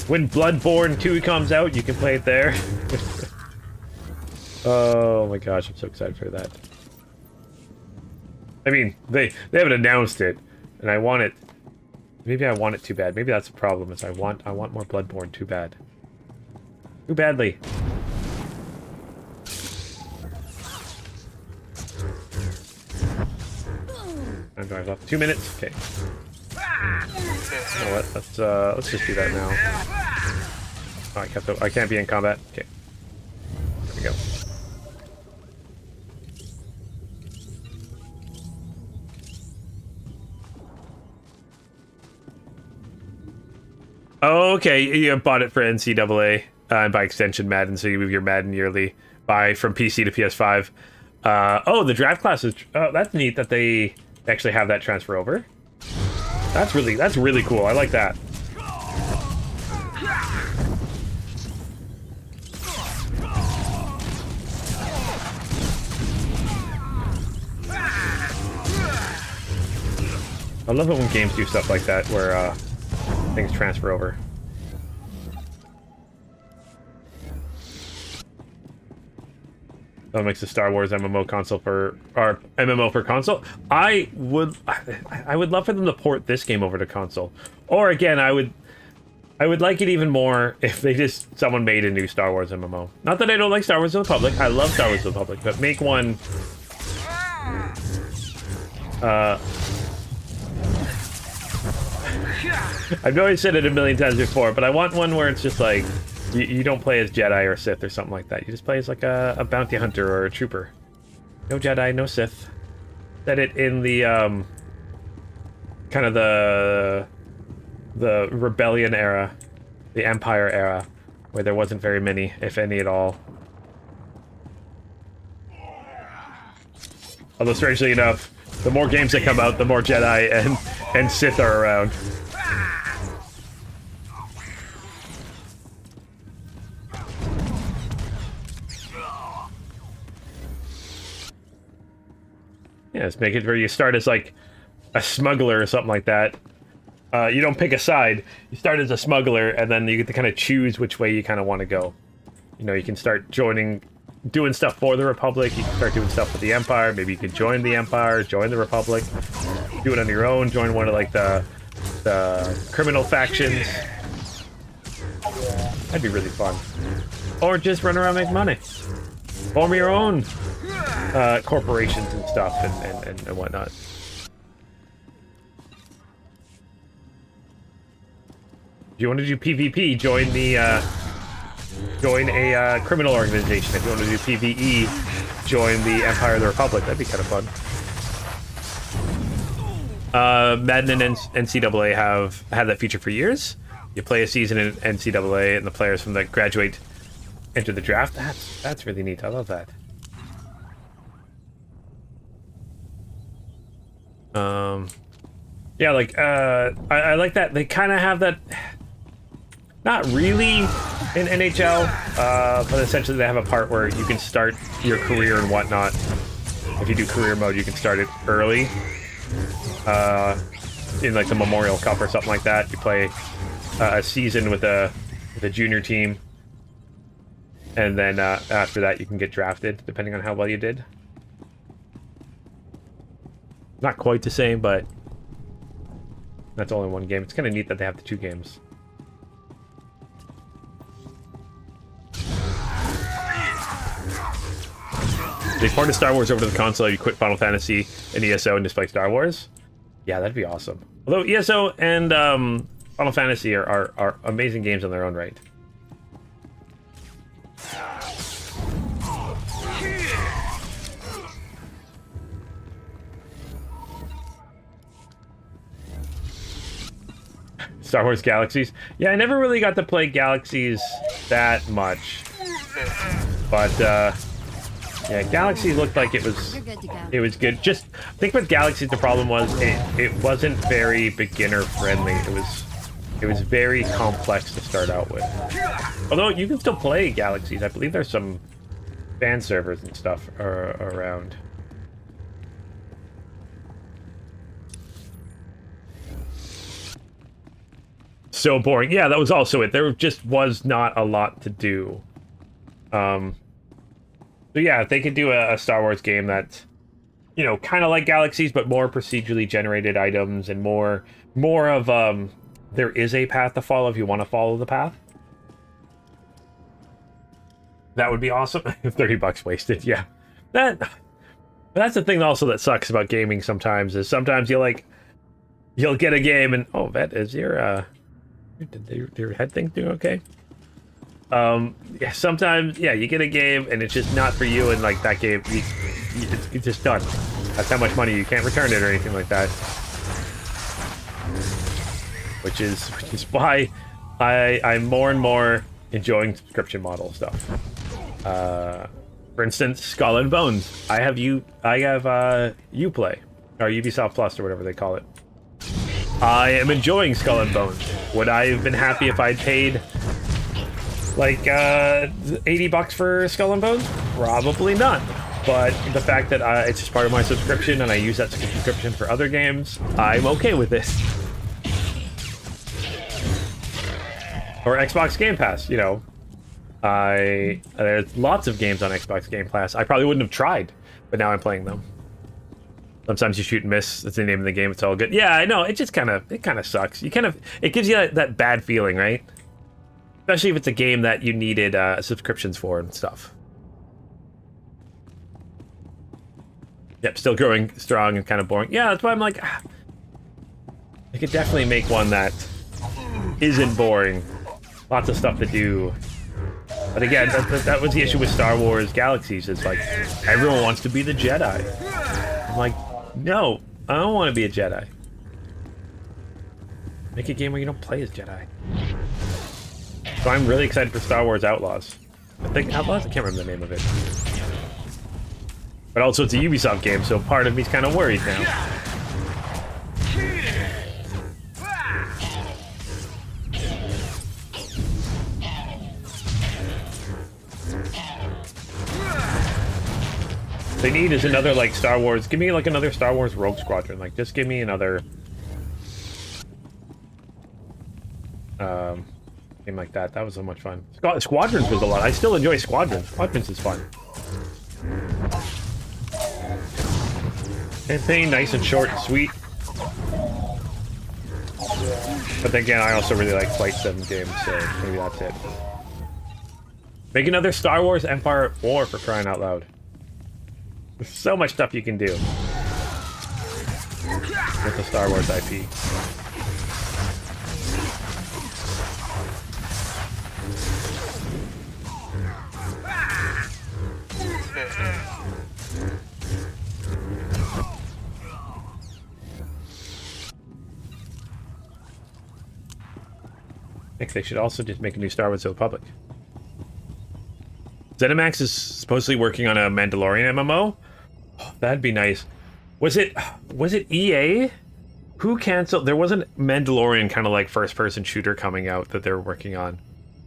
When Bloodborne 2 comes out, you can play it there. Oh my gosh, I'm so excited for that. I mean, they haven't announced it, and I want it. Maybe I want it too bad. Maybe that's the problem. Is I want more Bloodborne too bad. Too badly. I'm going left. 2 minutes. Okay. You know what? Let's just do that now. Oh, I can't be in combat. Okay. There we go. Okay, you bought it for NCAA, and by extension Madden, so you move your Madden yearly buy from PC to PS5. Oh, the draft classes. Oh, that's neat that they actually have that transfer over. That's really cool. I like that. I love it when games do stuff like that, where things transfer over. That makes the Star Wars MMO console for console. I would love for them to port this game over to console. Or again, I would like it even more if someone made a new Star Wars MMO. Not that I don't like Star Wars: The Republic. I love Star Wars: The Republic, but make one. I know I said it a million times before, but I want one where it's just like you don't play as Jedi or Sith or something like that. You just play as like a bounty hunter or a trooper. No Jedi, no Sith. Set it in the kind of the Rebellion era, the Empire era, where there wasn't very many, if any at all. Although strangely enough, the more games that come out, the more Jedi and Sith are around. Yeah, let's make it where you start as like a smuggler or something like that. You don't pick a side. You start as a smuggler, and then you get to kind of choose which way you kind of want to go. You know, you can start doing stuff for the Republic. You can start doing stuff with the Empire. Maybe you could join the Empire, join the Republic, do it on your own. Join one of like the criminal factions. That'd be really fun. Or just run around and make money. Form your own corporations and stuff and whatnot. If you want to do PvP, join a criminal organization. If you want to do PvE, join the Empire of the Republic. That'd be kind of fun. Madden and NCAA have had that feature for years. You play a season in NCAA, and the players from the graduate enter the draft. That's really neat. I love that. Yeah, like, I like that they kind of have that, not really in NHL, but essentially they have a part where you can start your career and whatnot. If you do career mode, you can start it early. In like the Memorial Cup or something like that. You play a season with a junior team. And then after that, you can get drafted, depending on how well you did. Not quite the same, but that's only one game. It's kind of neat that they have the 2 games. They ported Star Wars over to the console, you quit Final Fantasy and ESO and just play Star Wars? Yeah, that'd be awesome. Although ESO and Final Fantasy are amazing games in their own right. Star Wars Galaxies. Yeah, I never really got to play Galaxies that much. But, yeah, Galaxies looked like it was good. Just, I think with Galaxies the problem was it wasn't very beginner friendly. It was very complex to start out with. Although you can still play Galaxies. I believe there's some fan servers and stuff around. So boring. Yeah, that was also it. There just was not a lot to do. So yeah, if they could do a Star Wars game that, you know, kind of like Galaxies, but more procedurally generated items and more of there is a path to follow if you want to follow the path. That would be awesome. $30 wasted. Yeah, that's the thing also that sucks about gaming sometimes is sometimes you'll get a game and Vet, is your your head thing doing okay? Yeah, sometimes, yeah, you get a game and it's just not for you, and like that game, it's just done. That's how much money, you can't return it or anything like that. Which is why I'm more and more enjoying subscription model stuff. For instance, Skull and Bones. I have Uplay or Ubisoft Plus or whatever they call it. I am enjoying Skull and Bones. Would I have been happy if I'd paid like $80 for Skull and Bones? Probably not. But the fact that it's just part of my subscription and I use that subscription for other games, I'm okay with it. Or Xbox Game Pass, you know. There's lots of games on Xbox Game Pass. I probably wouldn't have tried, but now I'm playing them. Sometimes you shoot and miss. That's the name of the game. It's all good. Yeah, I know. It kind of sucks. It gives you that bad feeling, right? Especially if it's a game that you needed subscriptions for and stuff. Yep, still growing strong and kind of boring. Yeah, that's why I'm like, I could definitely make one that isn't boring. Lots of stuff to do. But again, that was the issue with Star Wars Galaxies. It's like, everyone wants to be the Jedi. I'm like, no, I don't want to be a Jedi. Make a game where you don't play as Jedi. So I'm really excited for Star Wars Outlaws. I think Outlaws? I can't remember the name of it. But also it's a Ubisoft game, so part of me's kind of worried now. They need is another, like, Star Wars. Give me, like, another Star Wars Rogue Squadron. Like, just give me another game like that. That was so much fun. Squadrons was a lot. I still enjoy Squadrons. Squadrons is fun. Campaign, nice and short and sweet. But then again, I also really like Flight Sim games, so maybe that's it. Make another Star Wars Empire at War, for crying out loud. There's so much stuff you can do with the Star Wars IP. I think they should also just make a new Star Wars Republic. ZeniMax is supposedly working on a Mandalorian MMO. Oh, that'd be nice. Was it EA Who canceled? There was a Mandalorian kind of like first-person shooter coming out that they were working on.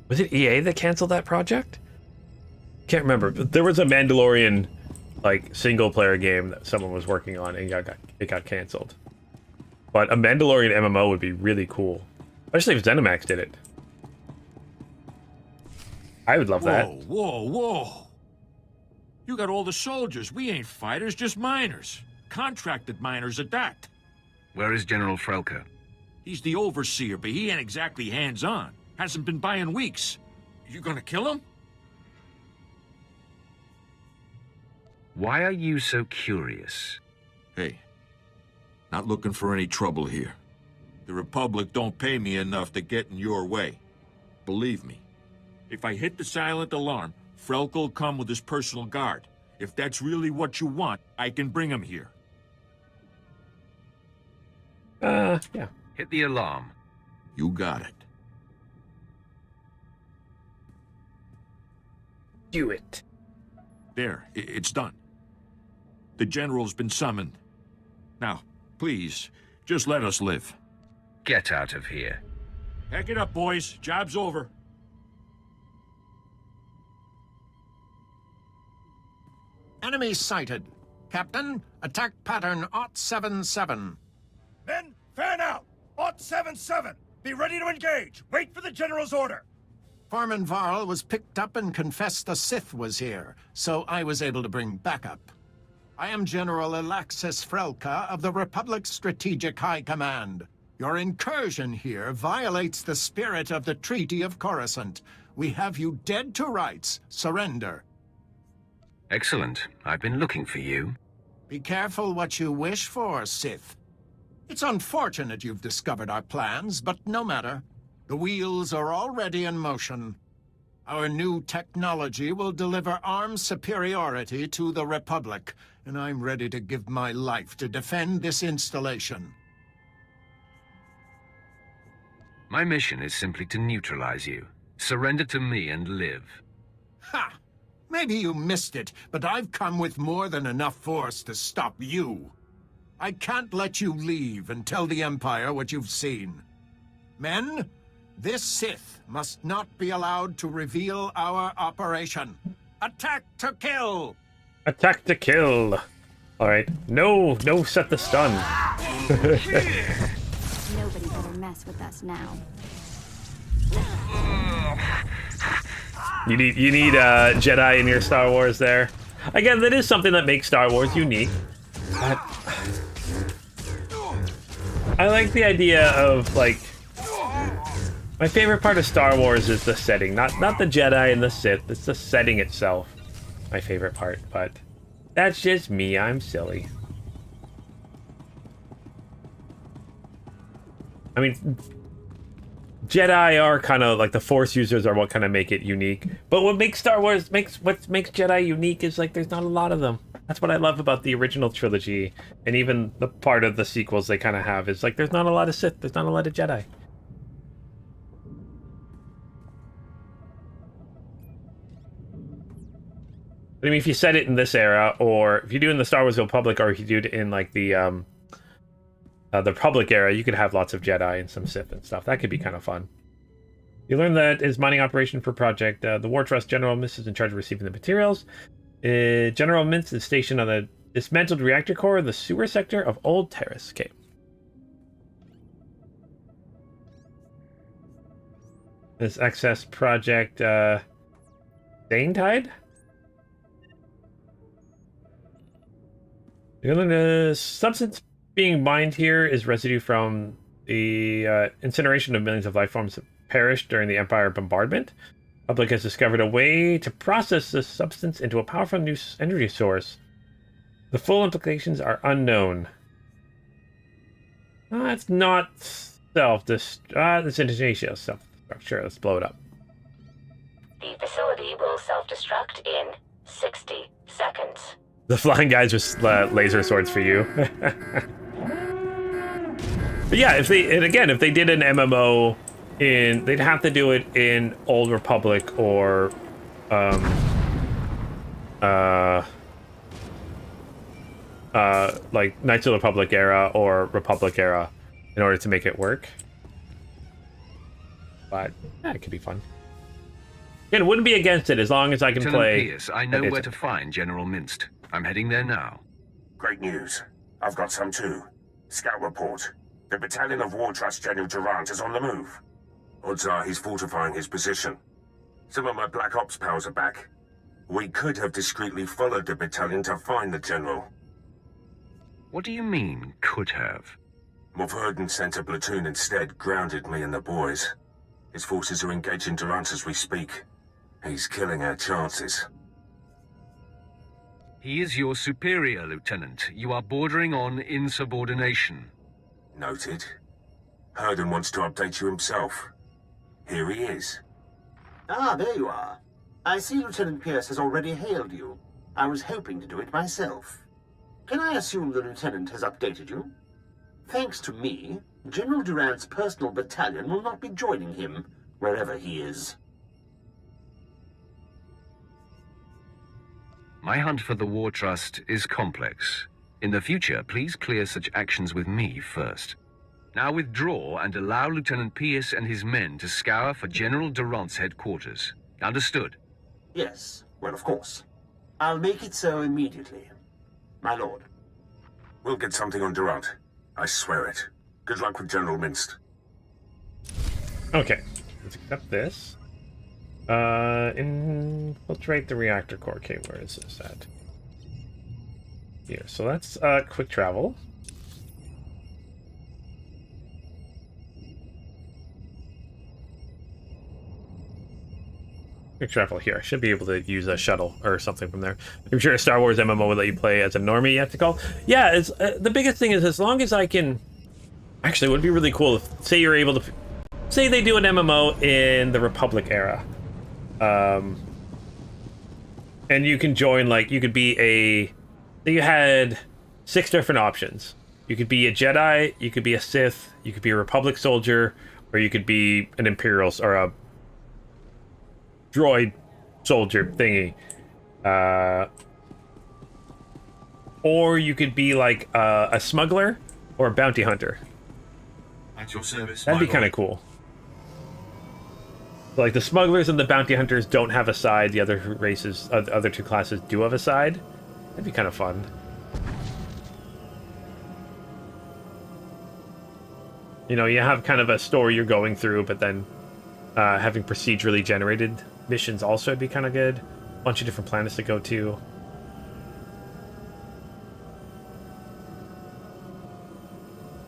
Was it EA that canceled that project? Can't remember. But there was a Mandalorian like single-player game that someone was working on and it got canceled. But a Mandalorian MMO would be really cool, especially if ZeniMax did it. I would love that. Whoa, whoa! You got all the soldiers. We ain't fighters, just miners. Contracted miners at that. Where is General Frelka? He's the overseer, but he ain't exactly hands-on. Hasn't been by in weeks. You gonna kill him? Why are you so curious? Hey, not looking for any trouble here. The Republic don't pay me enough to get in your way. Believe me. If I hit the silent alarm, Frelk'll come with his personal guard. If that's really what you want, I can bring him here. Yeah. Hit the alarm. You got it. Do it. There, it's done. The General's been summoned. Now, please, just let us live. Get out of here. Pack it up, boys. Job's over. Enemy sighted. Captain, attack pattern 077. Men, fan out! 077! Be ready to engage! Wait for the General's order! Foreman Varl was picked up and confessed a Sith was here, so I was able to bring backup. I am General Alexis Frelka of the Republic's Strategic High Command. Your incursion here violates the spirit of the Treaty of Coruscant. We have you dead to rights. Surrender. Excellent. I've been looking for you. Be careful what you wish for, Sith. It's unfortunate you've discovered our plans, but no matter. The wheels are already in motion. Our new technology will deliver arms superiority to the Republic, and I'm ready to give my life to defend this installation. My mission is simply to neutralize you. Surrender to me and live. Ha! Maybe you missed it, but I've come with more than enough force to stop you. I can't let you leave and tell the Empire what you've seen. Men, this Sith must not be allowed to reveal our operation. Attack to kill! Attack to kill! Alright. No set the stun. Nobody better mess with us now. You need Jedi in your Star Wars there. Again, that is something that makes Star Wars unique. But I like the idea of, like, my favorite part of Star Wars is the setting, not the Jedi and the Sith. It's the setting itself, my favorite part. But that's just me. I'm silly. I mean, Jedi are kind of like the Force users are what kind of make it unique. But what makes Star Wars what makes Jedi unique is like there's not a lot of them. That's what I love about the original trilogy, and even the part of the sequels they kind of have is like there's not a lot of Sith, there's not a lot of Jedi. But I mean, if you set it in this era, or if you do it in the Star Wars Republic, or if you do it in like the Republic era, you could have lots of Jedi and some Sith and stuff. That could be kind of fun. You learn that his mining operation for Project the War Trust General Mintz is in charge of receiving the materials. General Mintz is stationed on the dismantled reactor core of the sewer sector of Old Terrace. Okay. This access Project Danetide? The substance being mined here is residue from the incineration of millions of life forms that perished during the Empire bombardment. Public has discovered a way to process this substance into a powerful new energy source. The full implications are unknown. It's not self-destruct. This intonation is self-destruct. Sure, let's blow it up. The facility will self-destruct in 60 seconds. The flying guys with laser swords for you. But yeah, if they did an MMO they'd have to do it in Old Republic or like Knights of the Republic era or Republic era, in order to make it work. But yeah, it could be fun. Again, wouldn't be against it as long as I can Lieutenant play. Pierce, I know where to find General Minst. I'm heading there now. Great news. I've got some too. Scout report. The battalion of War Trust General Durant is on the move. Odds are he's fortifying his position. Some of my Black Ops pals are back. We could have discreetly followed the battalion to find the general. What do you mean, could have? Mulverden sent a platoon instead, grounded me and the boys. His forces are engaging Durant as we speak. He's killing our chances. He is your superior, Lieutenant. You are bordering on insubordination. Noted. Herden wants to update you himself. Here he is. Ah, there you are. I see Lieutenant Pierce has already hailed you. I was hoping to do it myself. Can I assume the Lieutenant has updated you? Thanks to me, General Durant's personal battalion will not be joining him, wherever he is. My hunt for the War Trust is complex. In the future, please clear such actions with me first. Now withdraw and allow Lieutenant Pierce and his men to scour for General Durant's headquarters. Understood? Yes, well, of course. I'll make it so immediately. My lord. We'll get something on Durant. I swear it. Good luck with General Minst. Okay, let's accept this. Infiltrate the reactor core. Okay, where is this at? Here, so that's quick travel. Quick travel here. I should be able to use a shuttle or something from there. I'm sure a Star Wars MMO would let you play as a normie, you have to call. Yeah, it's, the biggest thing is as long as I can... Actually, it would be really cool if, say you're able to... Say they do an MMO in the Republic era. And you can join, like, you could be a... You had 6 different options. You could be a Jedi, you could be a Sith, you could be a Republic soldier, or you could be an Imperial, or a droid soldier thingy. Or you could be, like, a smuggler or a bounty hunter. At your service. That'd be kind of cool. Like, the smugglers and the bounty hunters don't have a side. The other races, other 2 classes do have a side. That'd be kind of fun. You know, you have kind of a story you're going through, but then having procedurally generated missions also would be kind of good. A bunch of different planets to go to.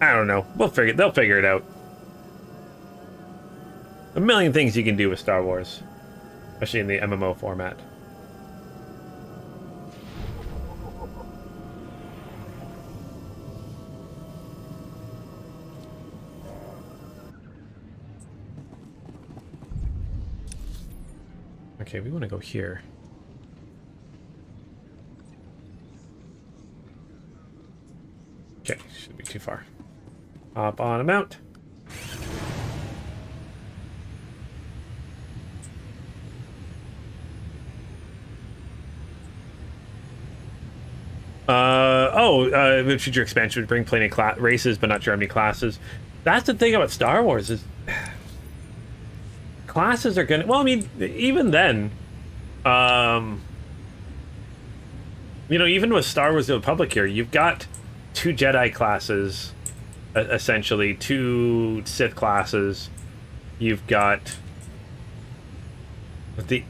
I don't know. They'll figure it out. A million things you can do with Star Wars, especially in the MMO format. Okay, we want to go here. Okay, shouldn't be too far. Hop on a mount. Future expansion would bring plenty of races, but not sure how many classes. That's the thing about Star Wars is classes are gonna. Well, I mean, even then, you know, even with Star Wars: The Republic here, you've got 2 Jedi classes, essentially 2 Sith classes. You've got the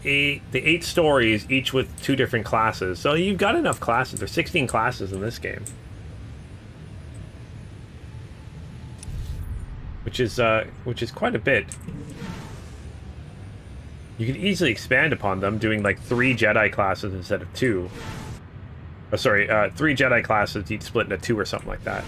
8 stories, each with 2 different classes. So you've got enough classes. There's 16 classes in this game, which is quite a bit. You could easily expand upon them, doing like 3 Jedi classes instead of 2. Oh, sorry, 3 Jedi classes, each split into 2 or something like that.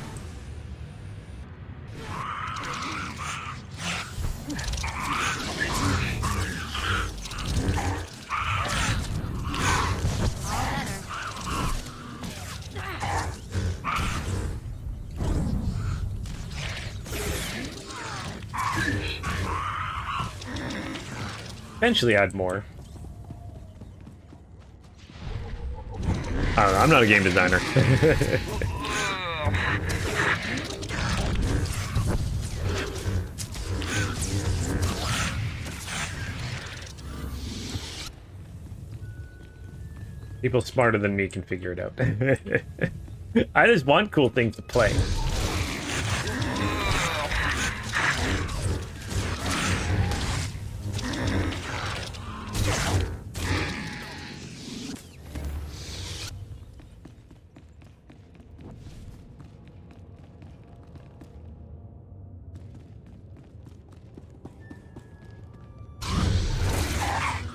Eventually add more. I don't know, I'm not a game designer. People smarter than me can figure it out. I just want cool things to play.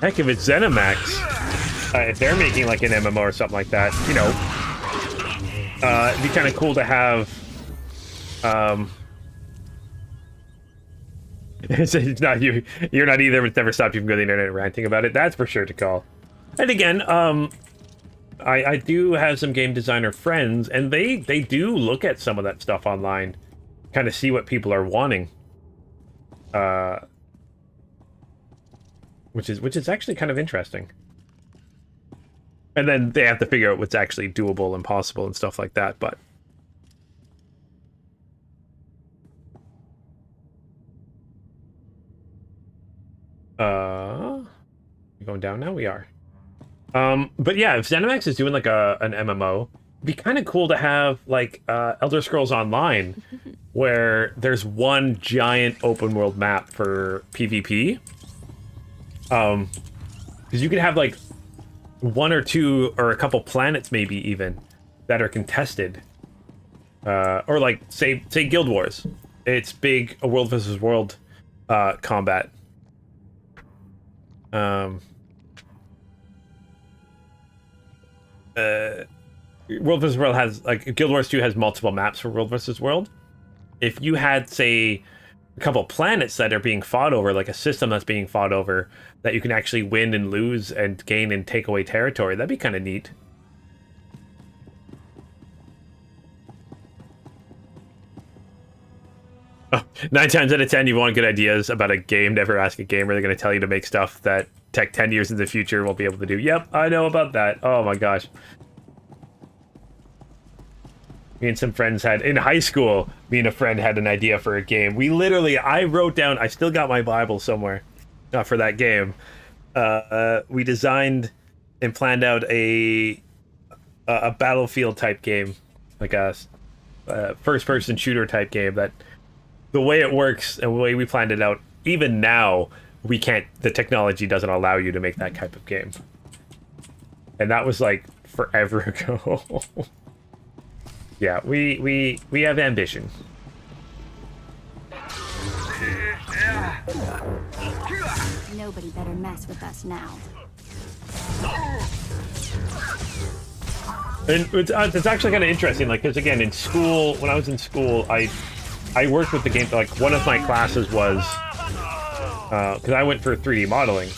Heck, if it's ZeniMax, if they're making like an MMO or something like that, you know, it'd be kind of cool to have. It's not you. You're not either. But it's never stopped you from going to the internet and ranting about it. That's for sure to call. And again, I do have some game designer friends, and they do look at some of that stuff online, kind of see what people are wanting. Which is actually kind of interesting. And then they have to figure out what's actually doable and possible and stuff like that, but... We're going down now? We are. But yeah, if ZeniMax is doing like an MMO, it'd be kind of cool to have like Elder Scrolls Online, where there's one giant open world map for PvP. Because you could have like one or two or a couple planets maybe even that are contested. Or like say Guild Wars. It's big a world versus world combat. World vs. World has like Guild Wars 2 has multiple maps for World vs. World. If you had say a couple planets that are being fought over, like a system that's being fought over, that you can actually win and lose and gain and take away territory, that'd be kind of neat. Oh, 9 times out of 10, you want good ideas about a game, never ask a gamer. They're going to tell you to make stuff that tech 10 years in the future won't be able to do. Yep, I know about that. Oh my gosh. Me and some friends had, in high school, me and a friend had an idea for a game. We literally, I wrote down, I still got my Bible somewhere for that game. We designed and planned out a Battlefield type game, like a first-person shooter type game that the way it works and the way we planned it out, even now, we can't, the technology doesn't allow you to make that type of game. And that was like forever ago. Yeah, we have ambition. Nobody better mess with us now. And it's actually kind of interesting, like, because again, in school, when I was in school, I worked with the game, like, one of my classes was, because I went for 3D modeling.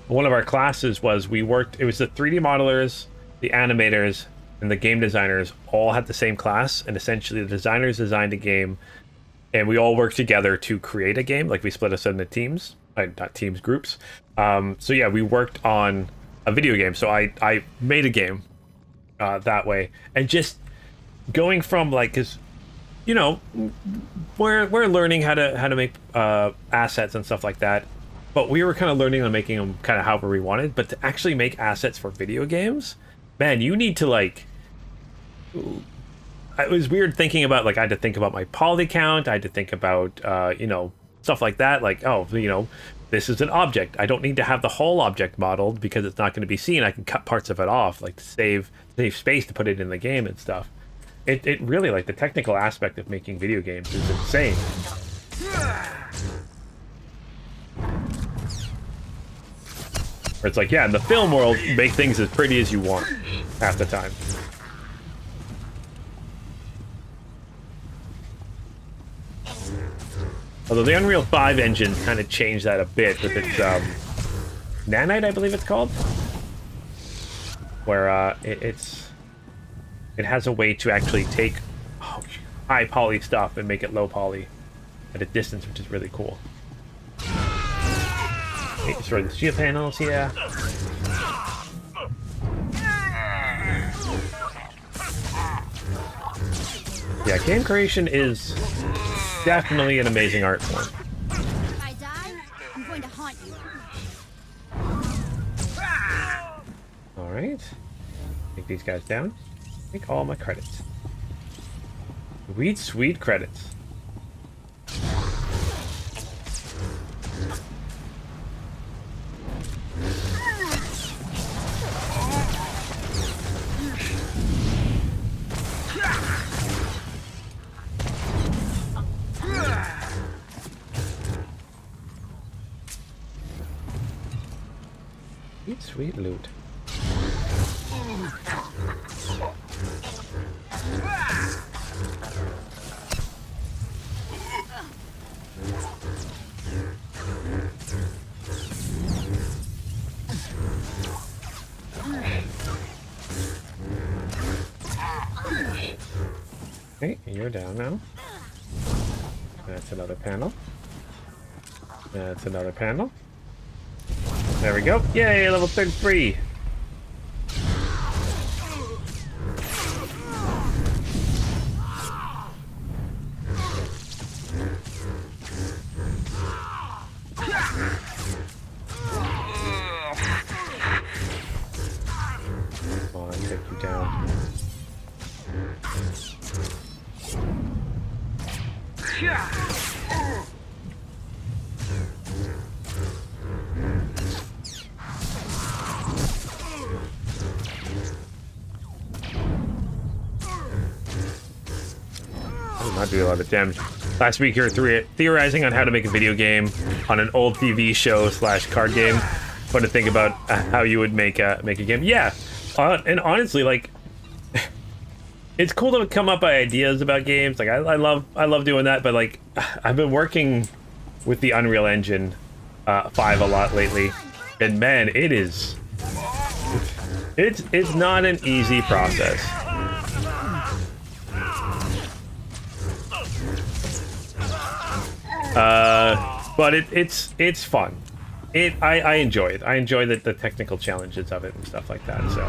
One of our classes was, we worked, it was the 3D modelers, the animators, and the game designers all had the same class, and essentially the designers designed a game, and we all worked together to create a game. Like, we split us into teams, not teams, groups. So yeah, we worked on a video game. So I made a game that way, and just going from like, because you know, we're learning how to make assets and stuff like that, but we were kind of learning on making them kind of however we wanted. But to actually make assets for video games, man, you need to like. It was weird thinking about, like, I had to think about my poly count. I had to think about, you know, stuff like that. Like, oh, you know, this is an object. I don't need to have the whole object modeled because it's not going to be seen. I can cut parts of it off, like to save space to put it in the game and stuff. It really, like, the technical aspect of making video games is insane. Where it's like, yeah, in the film world, make things as pretty as you want half the time. Although the Unreal 5 engine kind of changed that a bit with its Nanite, I believe it's called, where it has a way to actually take high poly stuff and make it low poly at a distance, which is really cool. Okay, destroy the shield panels here. Yeah, game creation is definitely an amazing art form. If I die, I'm going to haunt you. Alright. Take these guys down. Take all my credits. Sweet credits. Sweet loot. Okay, you're down now. That's another panel. That's another panel. There we go. Yay, level 33. Come on, take you down. Not do a lot of damage. Last week you were theorizing on how to make a video game on an old TV show / card game. Fun to think about how you would make a game. Yeah, and honestly, like, it's cool to come up with ideas about games. Like, I love doing that. But like, I've been working with the Unreal Engine 5 a lot lately, and man, it's not an easy process. But it's fun. I enjoy it. I enjoy the technical challenges of it and stuff like that. So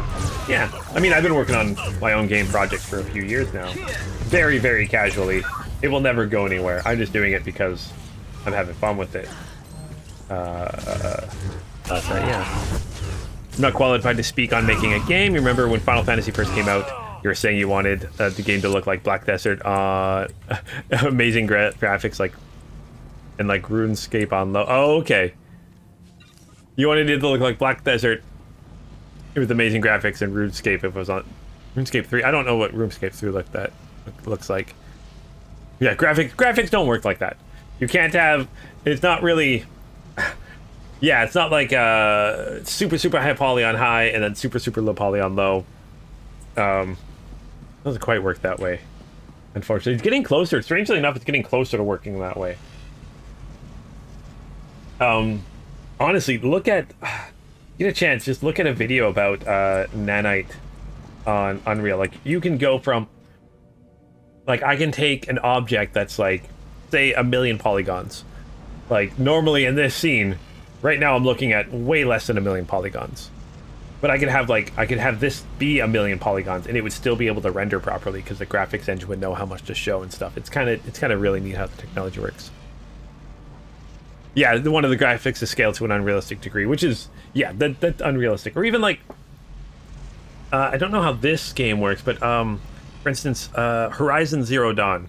yeah, I mean, I've been working on my own game projects for a few years now, very casually. It will never go anywhere. I'm just doing it because I'm having fun with it. Yeah. I'm not qualified to speak on making a game. You remember when Final Fantasy first came out? You were saying you wanted the game to look like Black Desert. Amazing graphics, like. And like RuneScape on low. Oh, okay. You wanted it to look like Black Desert with amazing graphics and RuneScape if it was on RuneScape 3. I don't know what RuneScape 3 looks like. Yeah, graphics don't work like that. You can't have. It's not really. Yeah, it's not like super high poly on high and then super low poly on low. Doesn't quite work that way. Unfortunately, it's getting closer. Strangely enough, it's getting closer to working that way. Honestly, get a chance, just look at a video about nanite on Unreal. Like, you can go from, like, I can take an object that's like, say, 1 million polygons. Like, normally in this scene, right now I'm looking at way less than 1 million polygons. But I could have this be 1 million polygons and it would still be able to render properly because the graphics engine would know how much to show and stuff. It's kind of really neat how the technology works. Yeah, one of the graphics is scaled to an unrealistic degree, which is, yeah, that's unrealistic. Or even like, I don't know how this game works, but for instance, Horizon Zero Dawn,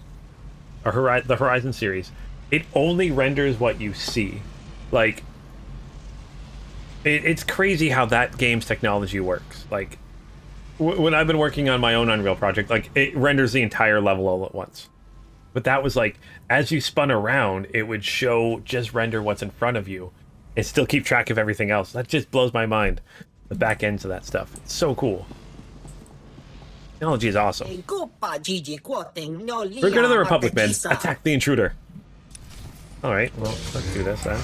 or the Horizon series, it only renders what you see. Like, it's crazy how that game's technology works. Like, when I've been working on my own Unreal project, like, it renders the entire level all at once. But that was like, as you spun around, it would just render what's in front of you and still keep track of everything else. That just blows my mind. The back ends of that stuff. It's so cool. Technology is awesome. Brigade of the Republic, men. Attack the intruder. Alright, well, let's do this then.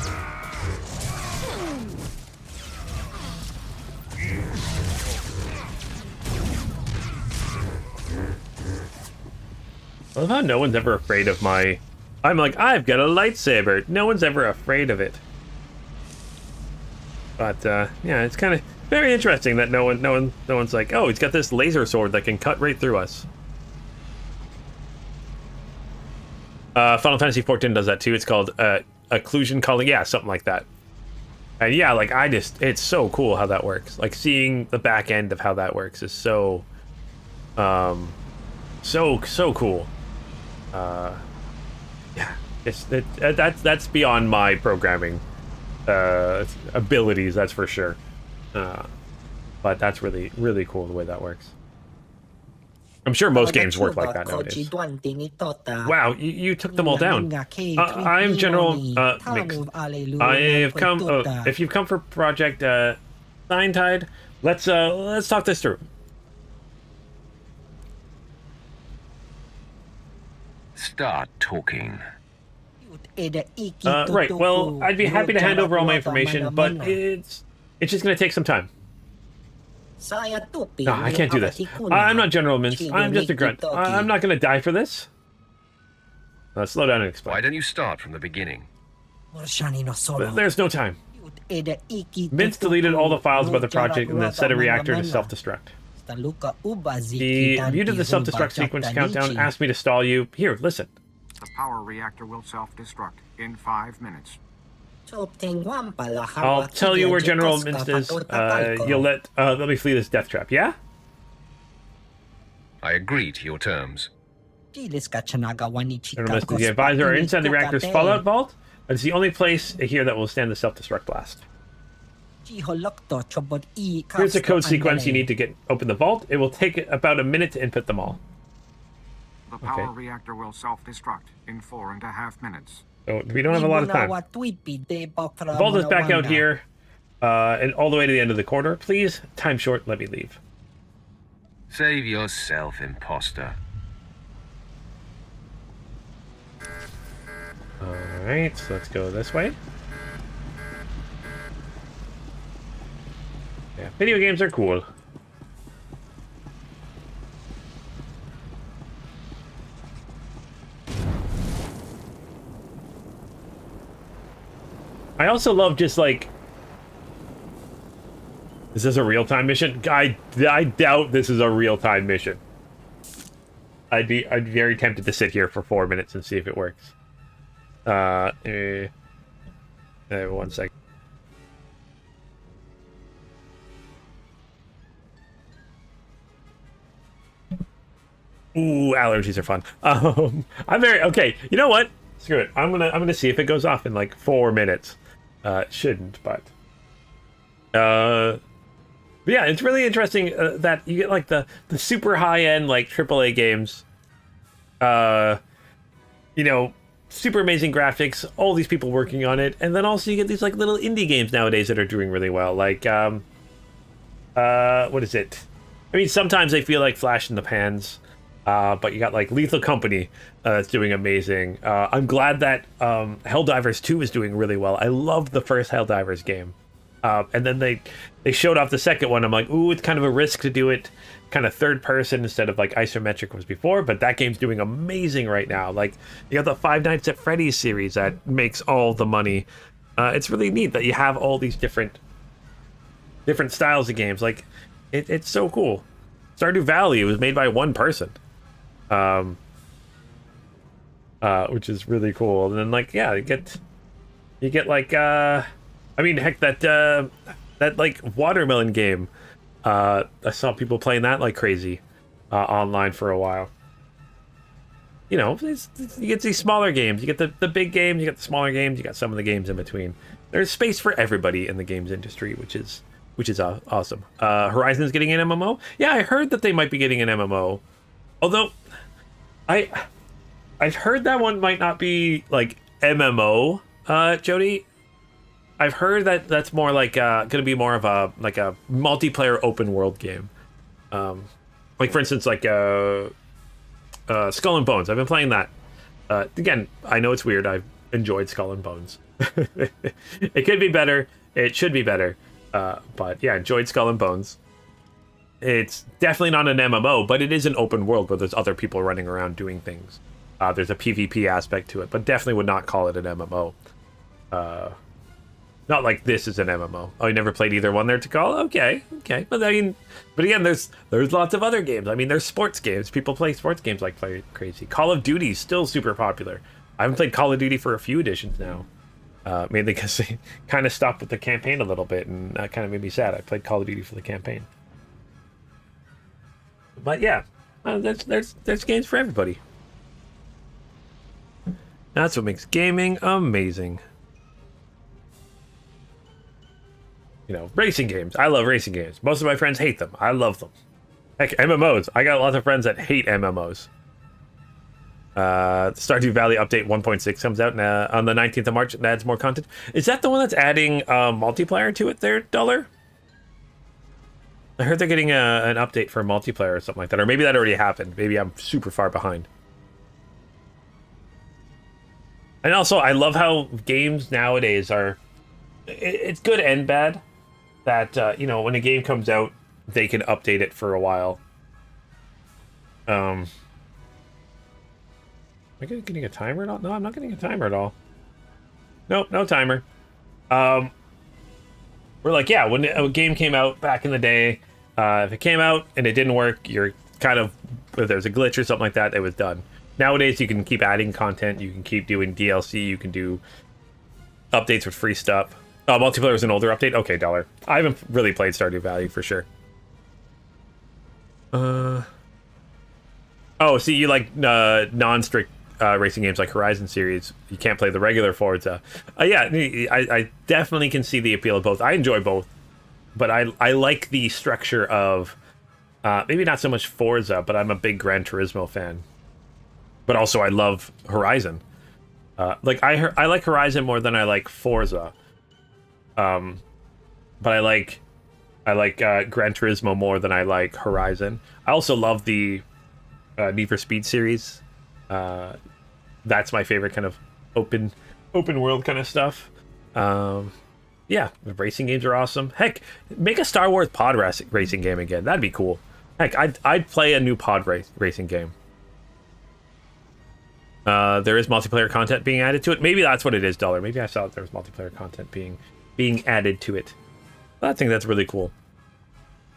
I love how no one's ever afraid of my... I'm like, I've got a lightsaber. No one's ever afraid of it. But, yeah, it's kind of very interesting that no one's like, oh, he's got this laser sword that can cut right through us. Final Fantasy XIV does that too. It's called occlusion calling. Yeah, something like that. And yeah, like it's so cool how that works. Like seeing the back end of how that works is so cool. Yeah, that's beyond my programming abilities, that's for sure. But that's really, really cool the way that works. I'm sure most games work like that nowadays. Wow, you took them all down. I'm General Mix. I have come. If you've come for Project Sign-Tide, let's talk this through. Start talking. Right. Well, I'd be happy to hand over all my information, but it's just gonna take some time. No, I can't do this. I'm not General Mince. I'm just a grunt. I'm not going to die for this. Slow down and explain. Why don't you start from the beginning? There's no time. Mince deleted all the files about the project and then set a reactor to self-destruct. He viewed the self-destruct sequence countdown, asked me to stall you. Here, listen. The power reactor will self-destruct in 5 minutes. I'll tell you where General Mince is. You'll let me flee this death trap, yeah? I agree to your terms. General Mince is the advisor inside the reactor's fallout vault. It's the only place here that will stand the self-destruct blast. Here's the code sequence you need to open the vault. It will take about a minute to input them all. The power reactor will self-destruct in 4.5 minutes. So we don't have a lot of time. The vault is back out here, and all the way to the end of the corridor. Please, time short, let me leave. Save yourself, imposter. Alright, so let's go this way. Yeah, video games are cool. I also love just like... Is this a real-time mission? I doubt this is a real-time mission. I'd be very tempted to sit here for 4 minutes and see if it works. 1 second. Ooh, allergies are fun. I'm very okay. You know what? Screw it. I'm gonna see if it goes off in like 4 minutes. It shouldn't, but yeah, it's really interesting that you get like the super high end like AAA games. You know, super amazing graphics, all these people working on it, and then also you get these like little indie games nowadays that are doing really well. Like what is it? I mean, sometimes they feel like flash in the pans. But you got like Lethal Company that's doing amazing. I'm glad that Helldivers 2 is doing really well. I loved the first Helldivers game. And then they showed off the second one. I'm like, ooh, it's kind of a risk to do it kind of third person instead of like isometric was before, but that game's doing amazing right now. Like, you got the Five Nights at Freddy's series that makes all the money. It's really neat that you have all these different styles of games. Like, it's so cool. Stardew Valley was made by one person. Which is really cool. And then like, yeah, you get like, I mean, heck, that like watermelon game, I saw people playing that like crazy, online for a while. You know, you get these smaller games, you get the big games, you get the smaller games, you got some of the games in between. There's space for everybody in the games industry, which is awesome. Horizon's getting an MMO. Yeah, I heard that they might be getting an MMO. Although, I've heard that one might not be like MMO, Jody. I've heard that that's more like going to be more of a multiplayer open world game. Like for instance, like Skull and Bones. I've been playing that. Again, I know it's weird. I've enjoyed Skull and Bones. It could be better. It should be better. But yeah, enjoyed Skull and Bones. It's definitely not an MMO, but it is an open world where there's other people running around doing things. There's a PvP aspect to it, but definitely would not call it an MMO. Not like this is an MMO. Oh, you never played either one there to call? Okay. But I mean, but again, there's lots of other games. I mean, there's sports games. People play sports games like crazy. Call of Duty is still super popular. I haven't played Call of Duty for a few editions now. Mainly because they kind of stopped with the campaign a little bit, and that kind of made me sad. I played Call of Duty for the campaign. But yeah, there's games for everybody. That's what makes gaming amazing. You know, racing games. I love racing games. Most of my friends hate them. I love them. Heck, MMOs. I got lots of friends that hate MMOs. Stardew Valley update 1.6 comes out on the 19th of March and adds more content. Is that the one that's adding multiplayer to it there, Dollar? I heard they're getting an update for multiplayer or something like that. Or maybe that already happened. Maybe I'm super far behind. And also, I love how games nowadays are... It's good and bad that, you know, when a game comes out, they can update it for a while. Am I getting a timer at all? No, I'm not getting a timer at all. Nope, no timer. We're like, yeah, when a game came out back in the day, if it came out and it didn't work, you're kind of... If there's a glitch or something like that, it was done. Nowadays, you can keep adding content, you can keep doing DLC, you can do updates with free stuff. Multiplayer is an older update? Okay, Dollar. I haven't really played Stardew Valley, for sure. Oh, see, you like non-strict racing games like Horizon series. You can't play the regular Forza. Yeah, I definitely can see the appeal of both. I enjoy both, but I like the structure of maybe not so much Forza, but I'm a big Gran Turismo fan. But also I love Horizon. Like I like Horizon more than I like Forza. But I like Gran Turismo more than I like Horizon. I also love the Need for Speed series. That's my favorite kind of open world kind of stuff. Yeah, the racing games are awesome. Heck, make a Star Wars pod racing game again. That'd be cool. Heck, I'd play a new pod racing game. There is multiplayer content being added to it. Maybe that's what it is, Dollar. Maybe I saw that there was multiplayer content being added to it. But I think that's really cool.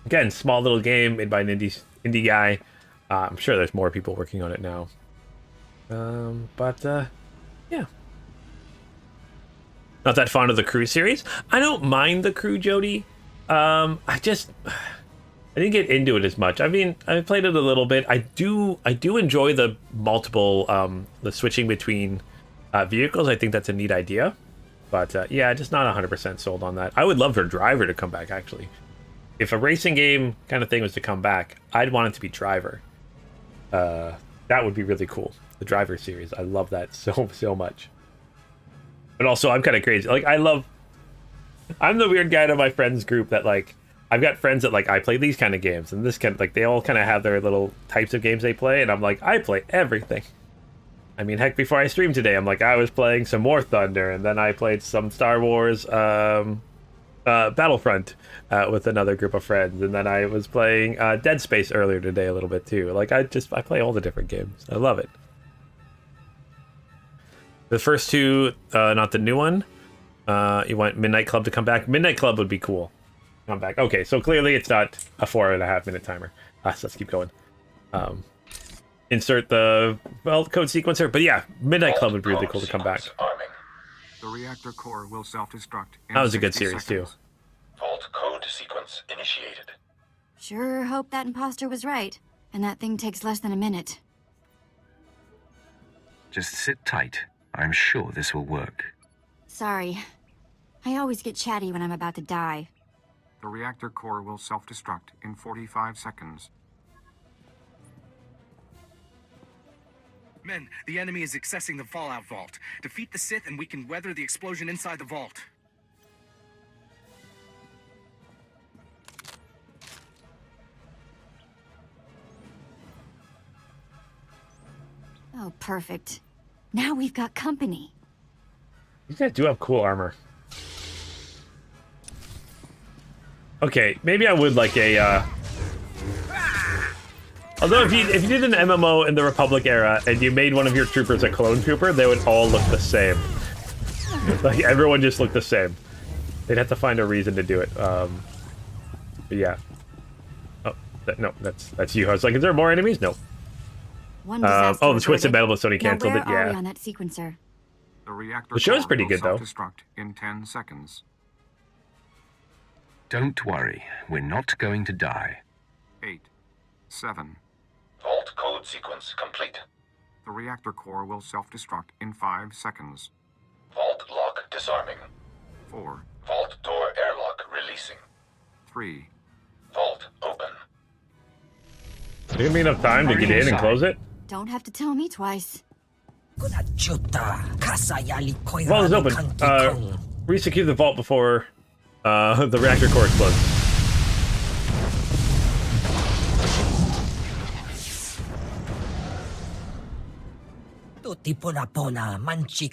Again, small little game made by an indie guy. I'm sure there's more people working on it now. Yeah. Not that fond of the Crew series. I don't mind the Crew, Jody. I didn't get into it as much. I mean, I played it a little bit. I do enjoy the multiple, the switching between vehicles. I think that's a neat idea. But yeah, just not 100% sold on that. I would love for Driver to come back, actually. If a racing game kind of thing was to come back, I'd want it to be Driver. That would be really cool. The Driver series. I love that so much. But also, I'm kind of crazy. Like, I'm the weird guy to my friends group that, like, I've got friends that, like, I play these kind of games, and this kind, like, they all kind of have their little types of games they play, and I'm like, I play everything. I mean, heck, before I streamed today, I'm like, I was playing some War Thunder, and then I played some Star Wars Battlefront with another group of friends, and then I was playing Dead Space earlier today a little bit too. Like, I play all the different games. I love it. The first two, not the new one. You want Midnight Club to come back? Midnight Club would be cool. Come back. Okay, so clearly it's not a 4.5 minute timer. So let's keep going. Insert the Referal Code sequencer. But yeah, Midnight Club would be really cool to come back. The reactor core will self-destruct. That was a good series too. Vault code sequence initiated. Sure hope that imposter was right. And that thing takes less than a minute. Just sit tight. I'm sure this will work. Sorry. I always get chatty when I'm about to die. The reactor core will self-destruct in 45 seconds. Men, the enemy is accessing the Fallout Vault. Defeat the Sith and we can weather the explosion inside the vault. Oh, perfect. Now we've got company. You guys do have cool armor. Okay, maybe I would like a, Although if you did an MMO in the Republic era and you made one of your troopers a clone trooper, they would all look the same. Like, everyone just looked the same. They'd have to find a reason to do it. But yeah. Oh, no, that's you. I was like, is there more enemies? No. One disaster oh, the Twisted averted. Metal was Sony canceled now, it. where are Yeah. we on that sequencer? The reactor The show's core pretty will good, though. Self-destruct in 10 seconds. Don't worry, we're not going to die. 8, 7. Vault code sequence complete. The reactor core will self-destruct in 5 seconds. Vault lock disarming. 4, Vault door airlock releasing. 3. Vault open. Is there gonna be enough time to get in and close it? Don't have to tell me twice. Vault is open. Resecure the vault before the reactor core explodes.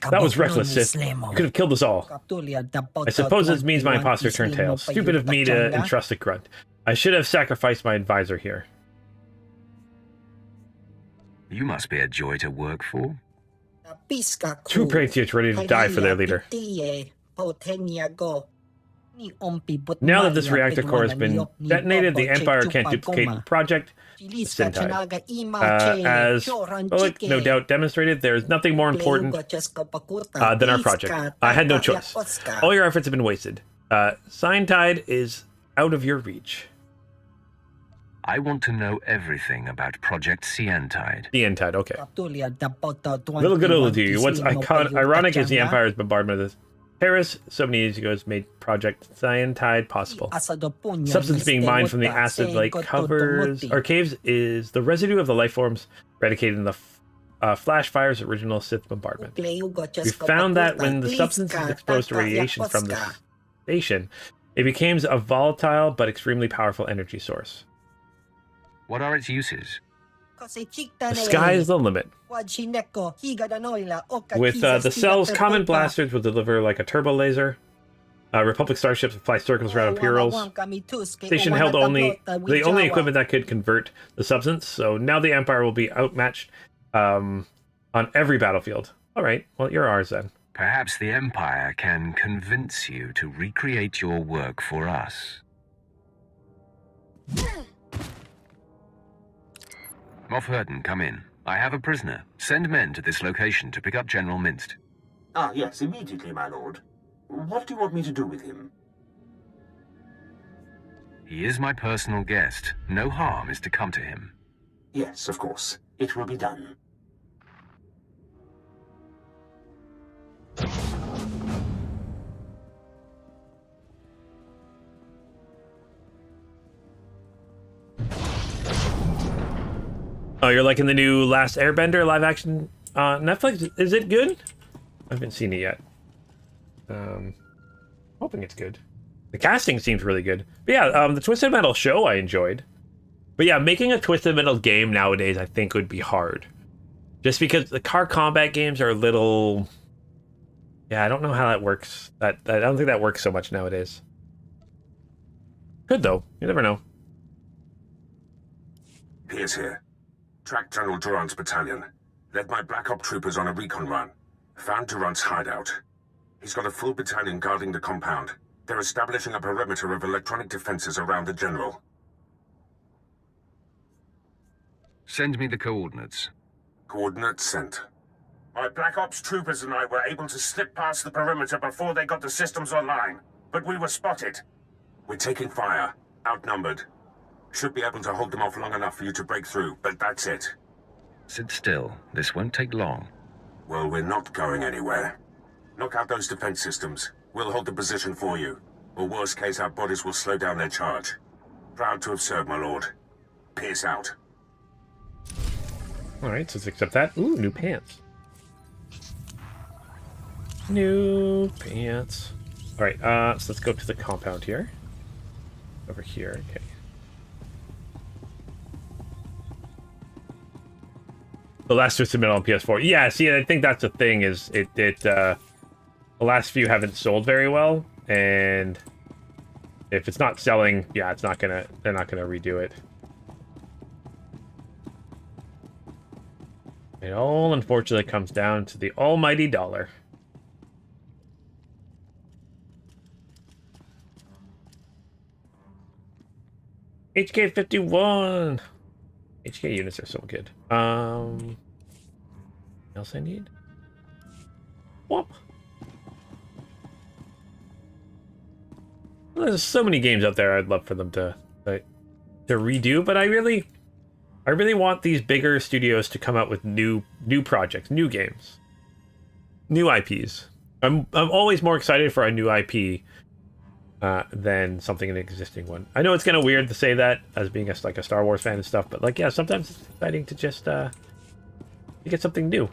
That was reckless, Sith. You could have killed us all. I suppose this means my imposter turned tail. Stupid of me to entrust a grunt. I should have sacrificed my advisor here. You must be a joy to work for. Two patriots ready to die for their leader. Now that this reactor core has been detonated, the Empire can't duplicate the project. As Bullock no doubt demonstrated, there is nothing more important than our project. I had no choice. All your efforts have been wasted. Tide is out of your reach. I want to know everything about Project Tide. Tide, okay. Little good old you. What's ironic is the Empire's bombardment of Paris so many years ago has made Project Tide possible. Substance being mined from the acid lake covers or caves is the residue of the life forms eradicated in the flash fire's original Sith bombardment. We found that when the substance is exposed to radiation from the station, it becomes a volatile but extremely powerful energy source. What are its uses? The sky is the limit. With the cells, common blasters will deliver like a turbo laser. Republic starships fly circles around Imperials. Station held the only equipment that could convert the substance, so now the Empire will be outmatched on every battlefield. All right, well, you're ours then. Perhaps the Empire can convince you to recreate your work for us. Moff Hurton, come in. I have a prisoner. Send men to this location to pick up General Minst. Ah, yes, immediately, my lord. What do you want me to do with him? He is my personal guest. No harm is to come to him. Yes, of course. It will be done. Oh, you're liking the new Last Airbender live action Netflix? Is it good? I haven't seen it yet. Hoping it's good. The casting seems really good. But yeah, the Twisted Metal show I enjoyed. But yeah, making a Twisted Metal game nowadays I think would be hard. Just because the car combat games are a little... Yeah, I don't know how that works. I don't think that works so much nowadays. Could though. You never know. Pierce here. Tracked General Durant's battalion. Led my Black Op troopers on a recon run. Found Durant's hideout. He's got a full battalion guarding the compound. They're establishing a perimeter of electronic defenses around the general. Send me the coordinates. Coordinates sent. My Black Ops troopers and I were able to slip past the perimeter before they got the systems online, but we were spotted. We're taking fire. Outnumbered. Should be able to hold them off long enough for you to break through, but that's it. Sit still. This won't take long. Well, we're not going anywhere. Knock out those defense systems. We'll hold the position for you. Or worst case, our bodies will slow down their charge. Proud to have served, my lord. Pierce out. Alright, so let's accept that. Ooh, new pants. New pants. Alright, so let's go to the compound here. Over here, okay. The last Twisted Metal on PS4. Yeah, see, I think that's the thing, is the last few haven't sold very well, and if it's not selling, yeah, they're not gonna redo it. It all unfortunately comes down to the almighty dollar. HK 51. HK units are so good. Else I need? Whoop. Well, there's so many games out there I'd love for them to redo, but I really want these bigger studios to come out with new projects, new games, new IPs. I'm always more excited for a new IP than something in an existing one. I know it's kind of weird to say that as being a Star Wars fan and stuff, but like, yeah, sometimes it's exciting to just to get something new.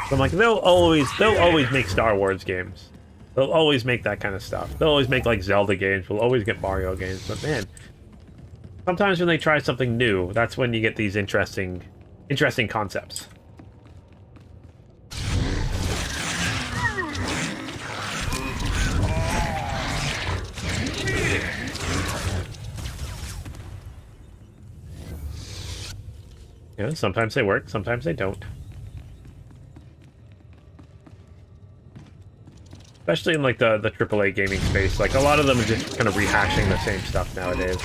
So I'm like, they'll always make Star Wars games. They'll always make that kind of stuff. They'll always make like Zelda games. We'll always get Mario games. But man, sometimes when they try something new, that's when you get these interesting concepts. You know, sometimes they work, sometimes they don't. Especially in like the AAA gaming space, like a lot of them are just kind of rehashing the same stuff nowadays.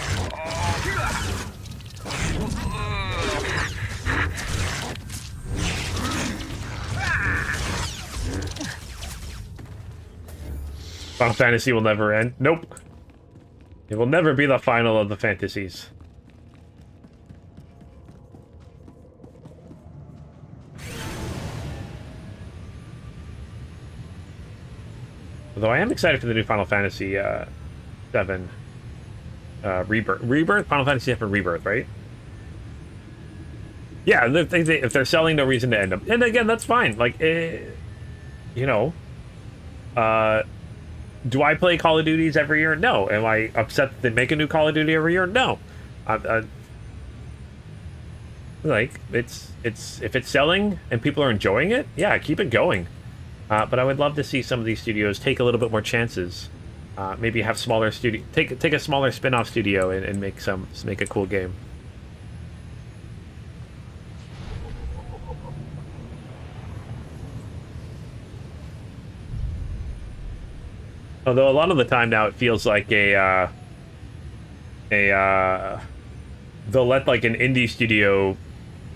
Final Fantasy will never end. Nope. It will never be the final of the fantasies. Although I am excited for the new Final Fantasy VII Rebirth? Final Fantasy VII Rebirth, right? Yeah, if they're selling, no reason to end them. And again, that's fine. Like, you know, do I play Call of Duties every year? No. Am I upset that they make a new Call of Duty every year? No. Like, if it's selling and people are enjoying it, yeah, keep it going. But I would love to see some of these studios take a little bit more chances. Maybe have smaller studio, take a smaller spin-off studio and make a cool game. Although a lot of the time now it feels like they'll let like an indie studio,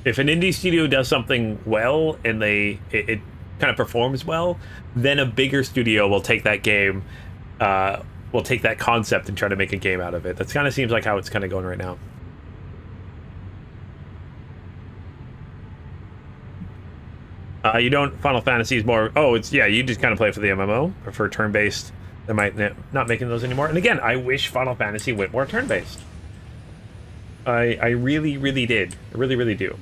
if an indie studio does something well and it kind of performs well, then a bigger studio will take that game, will take that concept and try to make a game out of it. That kind of seems like how it's kind of going right now. You don't, Final Fantasy is more, you just kind of play for the MMO, prefer turn-based. They might not making those anymore. And again, I wish Final Fantasy went more turn-based. I really, really did. I really, really do.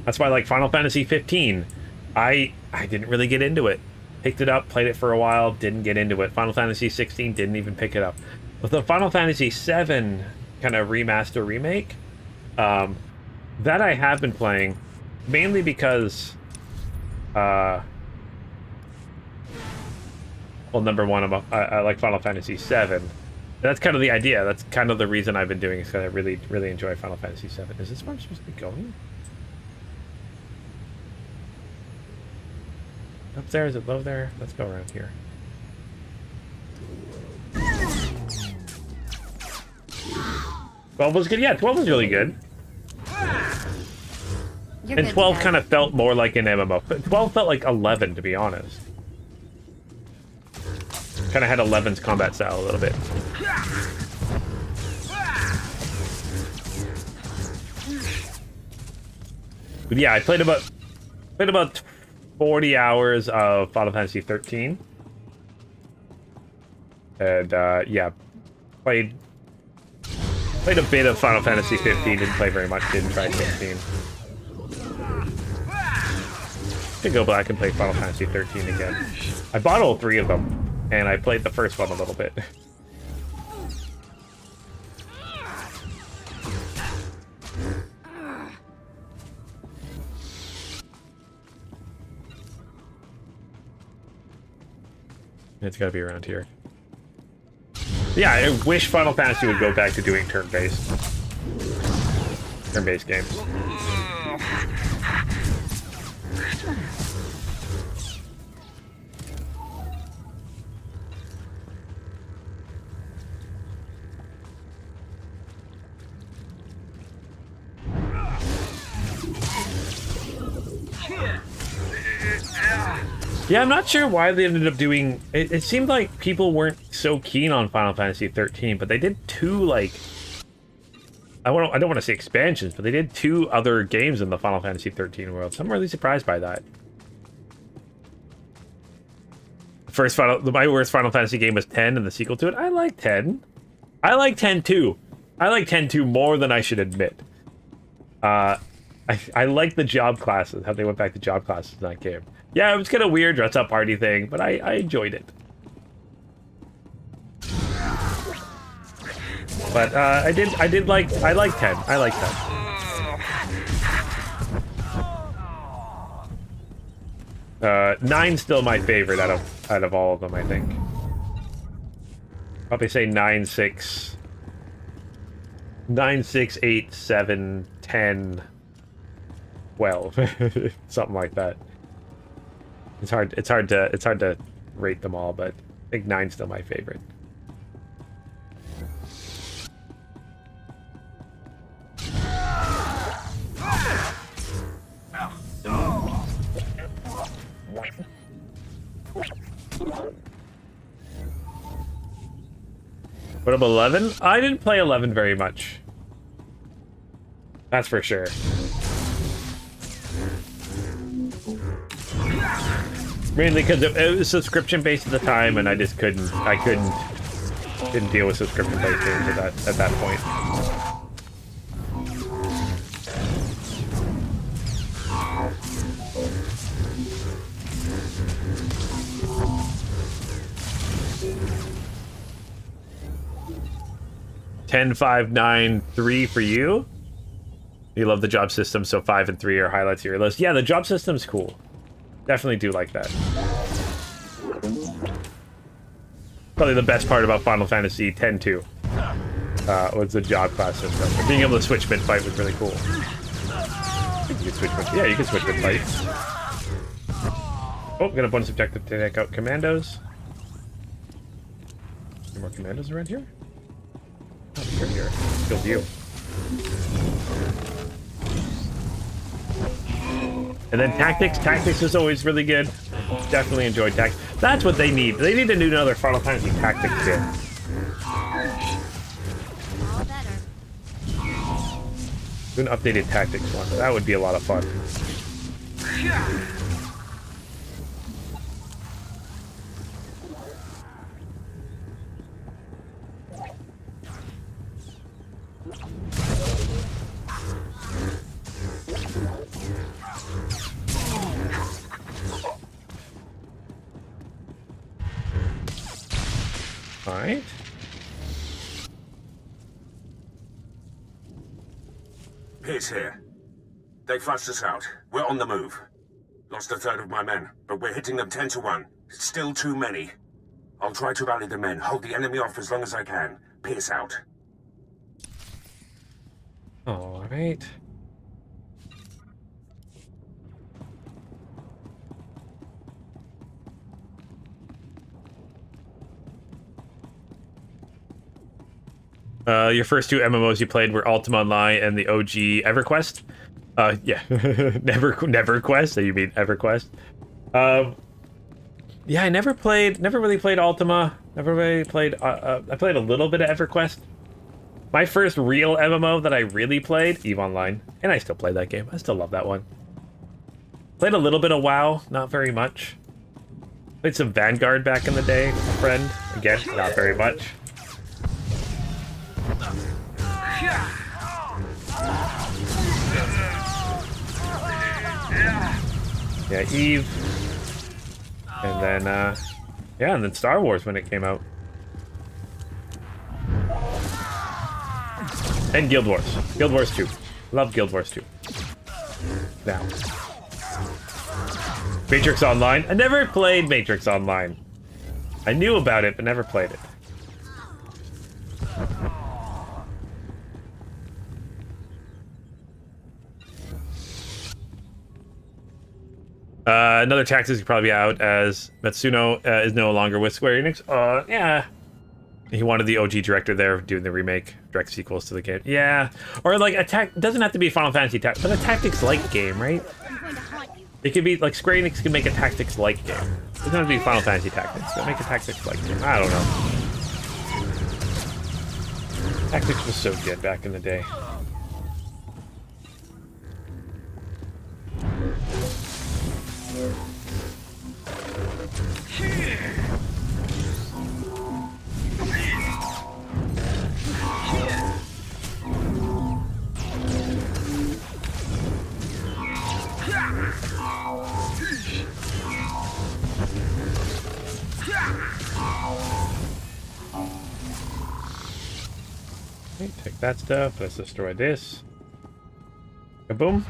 That's why, like, Final Fantasy 15, I didn't really get into it. Picked it up, played it for a while, didn't get into it. Final Fantasy 16, didn't even pick it up. With the Final Fantasy 7 kind of remaster remake, that I have been playing, mainly because, well, number one, I like Final Fantasy 7. That's kind of the idea. That's kind of the reason I've been doing it, because I really, really enjoy Final Fantasy 7. Is this where I'm supposed to be going? Up there? Is it low there? Let's go around here. $12 was good? Yeah, 12 was really good. And 12 kind of felt more like an MMO. 12 felt like 11, to be honest. Kind of had 11's combat style a little bit. But yeah, I played about 40 hours of Final Fantasy 13. And yeah, played a bit of Final Fantasy 15, didn't play very much, didn't try 16. Could go back and play Final Fantasy 13 again. I bought all 3 of them. And I played the first one a little bit. It's gotta be around here. Yeah, I wish Final Fantasy would go back to doing turn-based games. Yeah, I'm not sure why they ended up doing... It seemed like people weren't so keen on Final Fantasy 13, but they did two, like... I don't want to say expansions, but they did 2 other games in the Final Fantasy 13 world. So I'm really surprised by that. My worst Final Fantasy game was 10, and the sequel to it. I like 10. I like 10 too. I like 10 too more than I should admit. I like the job classes, how they went back to job classes in that game. Yeah, it was kind of weird dress-up party thing, but I enjoyed it. But I like 10. I like 10. 9's still my favorite out of all of them, I think. Probably say 9, 6, 8, 7, 10, 12, something like that. It's hard to rate them all, but I think 9's still my favorite. What about 11? I didn't play 11 very much. That's for sure. Mainly because it was subscription-based at the time, and I just didn't deal with subscription-based games at that point. Ten, 5, 9, 3 for you. You love the job system, so 5 and 3 are highlights of your list. Yeah, the job system's cool. Definitely do like that. Probably the best part about Final Fantasy X-2 was the job class system. Being able to switch mid-fight was really cool. You can switch yeah, you can switch mid-fight. Oh, got a bonus objective to take out commandos. Any more commandos around here? Oh, you're here. Killed you. And then tactics. Tactics is always really good. Definitely enjoyed tactics. That's what they need. They need to do another Final Fantasy Tactics game. Do an updated tactics one. That would be a lot of fun. Alright. Pierce here. They flushed us out. We're on the move. Lost a third of my men, but we're hitting them 10 to 1. It's still too many. I'll try to rally the men, hold the enemy off as long as I can. Pierce out. Alright. Your first 2 MMOs you played were Ultima Online and the OG EverQuest. Yeah, NeverQuest. So you mean EverQuest? Yeah, I never really played Ultima. Never really played. I played a little bit of EverQuest. My first real MMO that I really played, EVE Online, and I still play that game. I still love that one. Played a little bit of WoW, not very much. Played some Vanguard back in the day, a friend. Again, not very much. Yeah, EVE. And then, yeah, and then Star Wars when it came out. And Guild Wars. Guild Wars 2. Love Guild Wars 2. Now. Matrix Online. I never played Matrix Online. I knew about it, but never played it. Another Tactics could probably be out as Matsuno is no longer with Square Enix. Yeah. He wanted the OG director there doing the remake, direct sequels to the game. Yeah. Or like, doesn't have to be a Final Fantasy Tactics, but a Tactics-like game, right? It could be like Square Enix can make a tactics-like game. It doesn't have to be Final Fantasy Tactics, but make a tactics-like game. I don't know. Tactics was so good back in the day. Okay, take that stuff. Let's destroy this. Kaboom.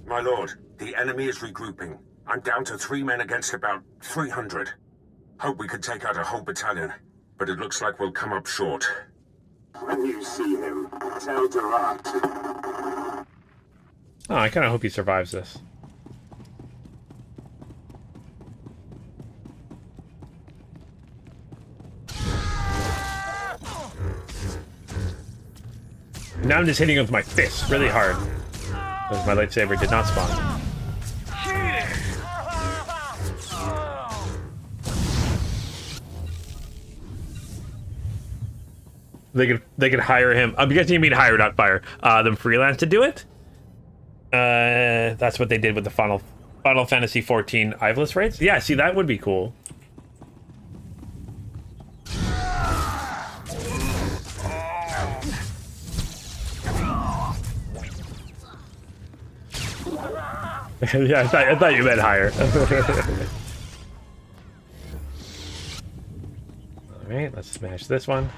My lord, the enemy is regrouping. I'm down to 3 men against about 300. Hope we could take out a whole battalion, but it looks like we'll come up short. When you see him, tell Durant. Oh, I kind of hope he survives this. Now I'm just hitting him with my fist really hard. Because my lightsaber did not spawn. They could hire him. I'm guessing you mean hire, not fire. Them freelance to do it. That's what they did with the Final Fantasy 14 Ivalice raids. Yeah, see, that would be cool. Yeah, I thought you meant higher. Alright, let's smash this one.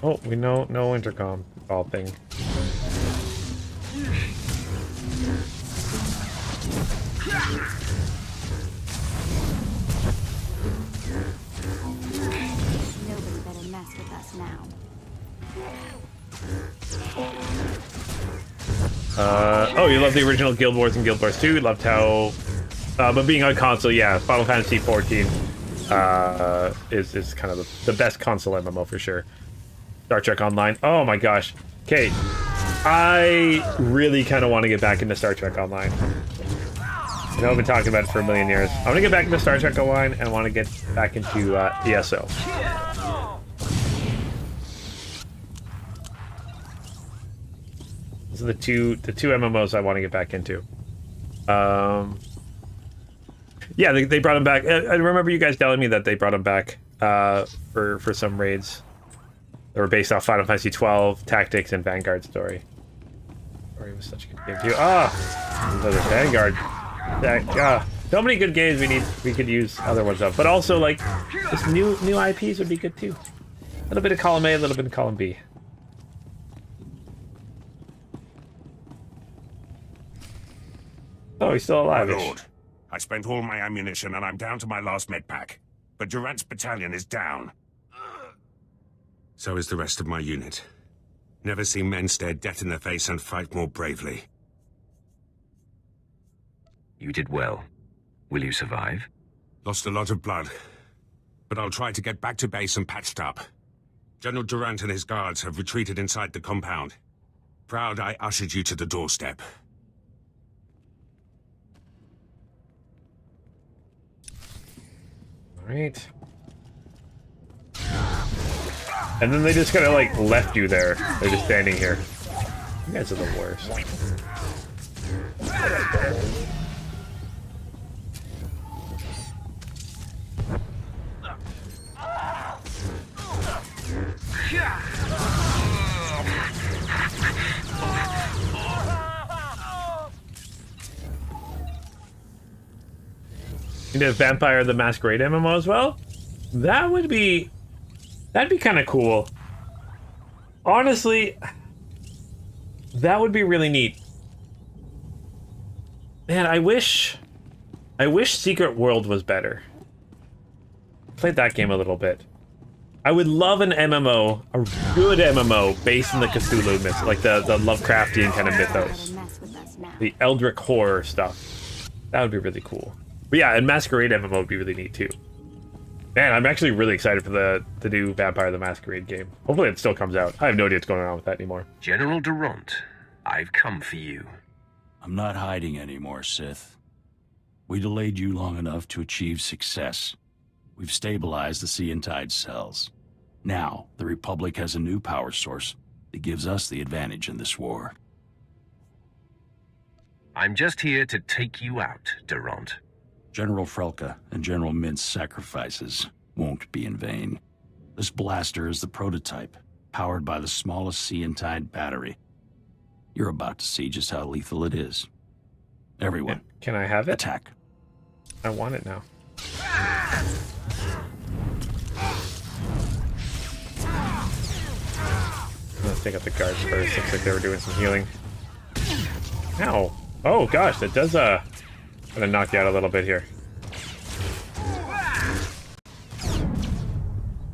Oh, we know no intercom call thing. Nobody better mess with us now. Oh, you love the original Guild Wars and Guild Wars 2. You loved how... but being on console, yeah, Final Fantasy 14 is kind of the best console MMO for sure. Star Trek Online. Oh my gosh. Okay, I really kind of want to get back into Star Trek Online. I know I've been talking about it for a million years. I want to get back into Star Trek Online and I want to get back into ESO. Those are the two MMOs I want to get back into. Yeah, they brought them back. I remember you guys telling me that they brought them back for some raids. They were based off Final Fantasy 12, Tactics, and Vanguard story. Story was such a good game too. Another Vanguard. So many good games we could use other ones of. But also like just new IPs would be good too. A little bit of column A, a little bit of column B. Oh, he's still alive. My lord, I spent all my ammunition and I'm down to my last med pack. But Durant's battalion is down. So is the rest of my unit. Never seen men stare death in the face and fight more bravely. You did well. Will you survive? Lost a lot of blood. But I'll try to get back to base and patched up. General Durant and his guards have retreated inside the compound. Proud I ushered you to the doorstep. Alright. And then they just kind of like left you there. They're just standing here. You guys are the worst. You know, Vampire the Masquerade MMO as well? That'd be kind of cool. Honestly, that would be really neat. Man, I wish Secret World was better. Played that game a little bit. I would love an MMO, a good MMO based in the Cthulhu myth, like the Lovecraftian kind of mythos. The Eldritch horror stuff. That would be really cool. But yeah, and Masquerade MMO would be really neat too. Man, I'm actually really excited for the new Vampire the Masquerade game. Hopefully it still comes out. I have no idea what's going on with that anymore. General Durant, I've come for you. I'm not hiding anymore, Sith. We delayed you long enough to achieve success. We've stabilized the Sea and Tide cells. Now, the Republic has a new power source that gives us the advantage in this war. I'm just here to take you out, Durant. General Frelka and General Mint's sacrifices won't be in vain. This blaster is the prototype, powered by the smallest Sea and Tide battery. You're about to see just how lethal it is. Everyone, can I have it? Attack. I want it now. Let's take out the guards first. Looks like they were doing some healing. Ow. Oh gosh, that does gonna knock you out a little bit here.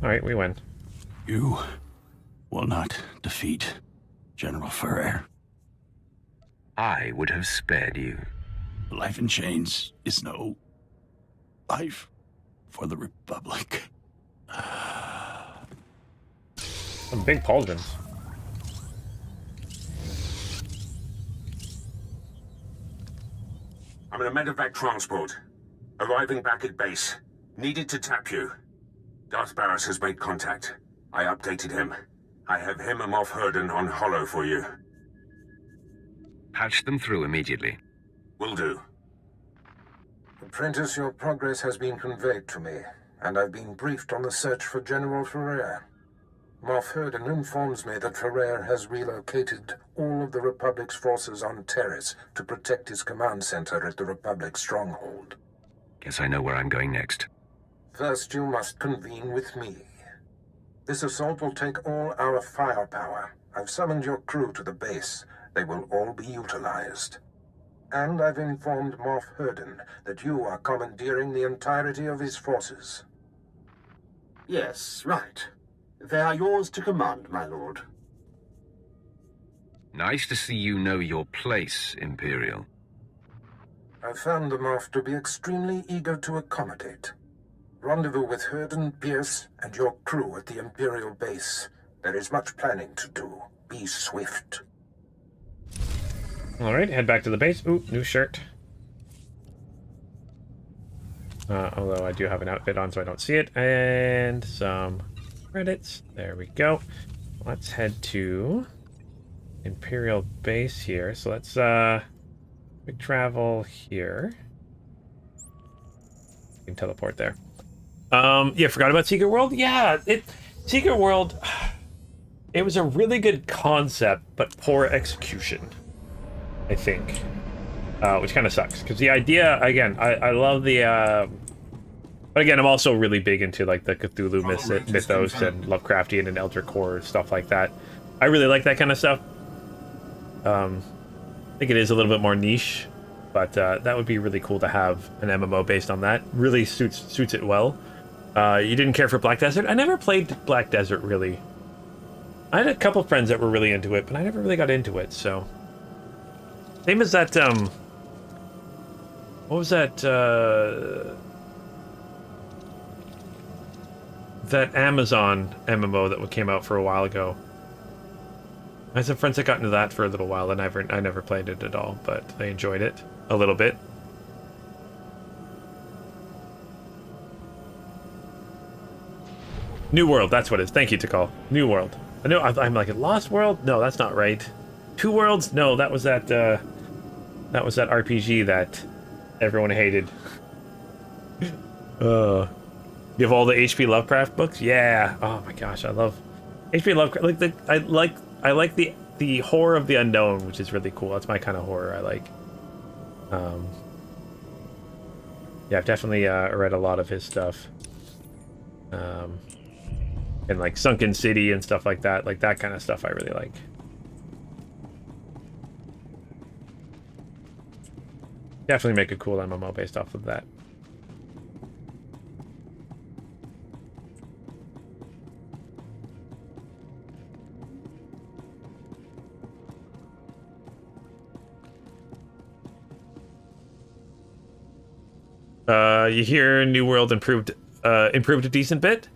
Alright, we win. You will not defeat General Ferrer. I would have spared you. Life in chains is no life for the Republic. Some big pauldrons. I'm in a medevac transport. Arriving back at base. Needed to tap you. Darth Barris has made contact. I updated him. I have him and Moff Herden on Hollow for you. Patch them through immediately. Will do. Apprentice, your progress has been conveyed to me, and I've been briefed on the search for General Ferrer. Moff Herden informs me that Ferrer has relocated all of the Republic's forces on Terrace to protect his command center at the Republic stronghold. Guess I know where I'm going next. First, you must convene with me. This assault will take all our firepower. I've summoned your crew to the base. They will all be utilized. And I've informed Moff Herden that you are commandeering the entirety of his forces. Yes, right. They are yours to command, my lord. Nice to see you know your place, Imperial. I've found the Moff to be extremely eager to accommodate. Rendezvous with Herden, Pierce, and your crew at the Imperial base. There is much planning to do. Be swift. Alright, head back to the base. Ooh, new shirt. Although I do have an outfit on so I don't see it. And some credits. There we go. Let's head to Imperial base here. So let's quick travel here. You can teleport there. Yeah, forgot about Secret World. Yeah, Secret World, it was a really good concept, but poor execution, I think. Which kind of sucks, because the idea, again, I love the, but again, I'm also really big into, like, the Cthulhu mythos and Lovecraftian and Eldritch Horror, stuff like that. I really like that kind of stuff. I think it is a little bit more niche, but that would be really cool to have an MMO based on that. Really suits it well. You didn't care for Black Desert? I never played Black Desert, really. I had a couple friends that were really into it, but I never really got into it, so... Same as that, what was that, that Amazon MMO that came out for a while ago. I had some friends that got into that for a little while, and I never played it at all, but I enjoyed it a little bit. New World, that's what it is. Thank you, Tikal. New World. I know, I'm like, Lost World? No, that's not right. Two Worlds? No, that was that RPG that everyone hated. You have all the H.P. Lovecraft books? Yeah. Oh my gosh, I love H.P. Lovecraft. I like the horror of the unknown, which is really cool. That's my kind of horror I like. Yeah, I've definitely read a lot of his stuff. And like Sunken City and stuff like that kind of stuff I really like. Definitely make a cool MMO based off of that. You hear New World improved improved a decent bit.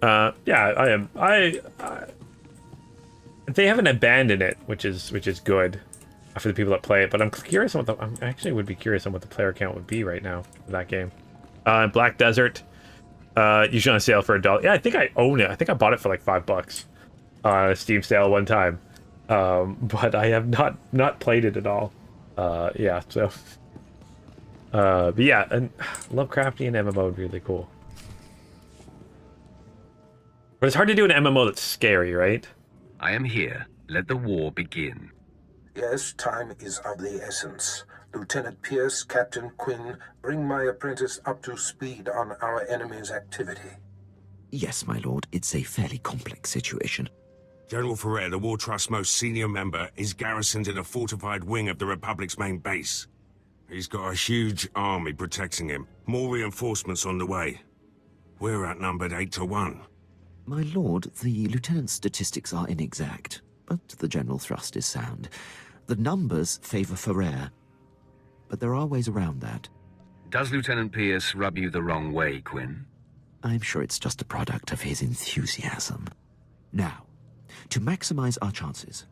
Yeah, I am. They haven't abandoned it, which is good for the people that play it. But I'm curious on what I actually would be curious on what the player count would be right now for that game. Black Desert, usually on sale for $1. Yeah, I think I own it. I think I bought it for like $5 on a Steam sale one time. But I have not played it at all. Yeah, so. But yeah, and Lovecraftian MMO would be really cool. But it's hard to do an MMO that's scary, right? I am here. Let the war begin. Yes, time is of the essence. Lieutenant Pierce, Captain Quinn, bring my apprentice up to speed on our enemy's activity. Yes, my lord, it's a fairly complex situation. General Ferrer, the War Trust's most senior member, is garrisoned in a fortified wing of the Republic's main base. He's got a huge army protecting him. More reinforcements on the way. We're outnumbered 8-1. My lord, the lieutenant's statistics are inexact, but the general thrust is sound. The numbers favor Ferrer, but there are ways around that. Does Lieutenant Pierce rub you the wrong way, Quinn? I'm sure it's just a product of his enthusiasm. Now, to maximize our chances,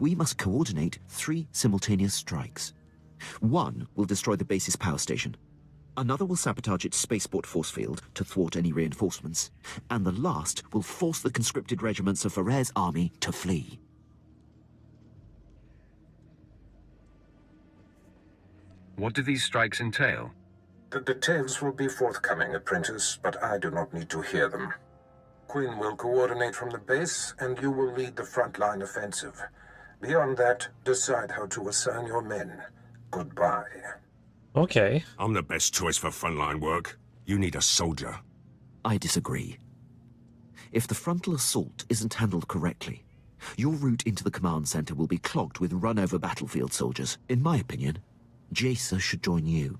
we must coordinate 3 simultaneous strikes. One will destroy the base's power station. Another will sabotage its spaceport force field to thwart any reinforcements. And the last will force the conscripted regiments of Ferrer's army to flee. What do these strikes entail? The details will be forthcoming, apprentice, but I do not need to hear them. Quinn will coordinate from the base, and you will lead the frontline offensive. Beyond that, decide how to assign your men. Goodbye. Okay. I'm the best choice for frontline work. You need a soldier. I disagree. If the frontal assault isn't handled correctly, your route into the command center will be clogged with run-over battlefield soldiers. In my opinion, Jaisa should join you.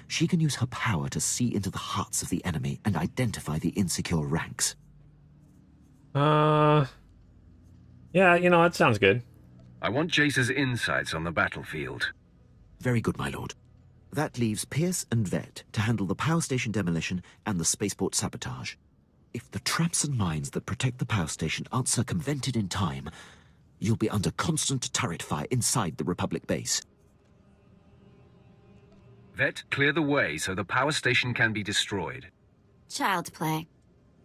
She can use her power to see into the hearts of the enemy and identify the insecure ranks. Yeah, that sounds good. I want Jace's insights on the battlefield. Very good, my lord. That leaves Pierce and Vet to handle the power station demolition and the spaceport sabotage. If the traps and mines that protect the power station aren't circumvented in time, you'll be under constant turret fire inside the Republic base. Vet, clear the way so the power station can be destroyed. Child's play.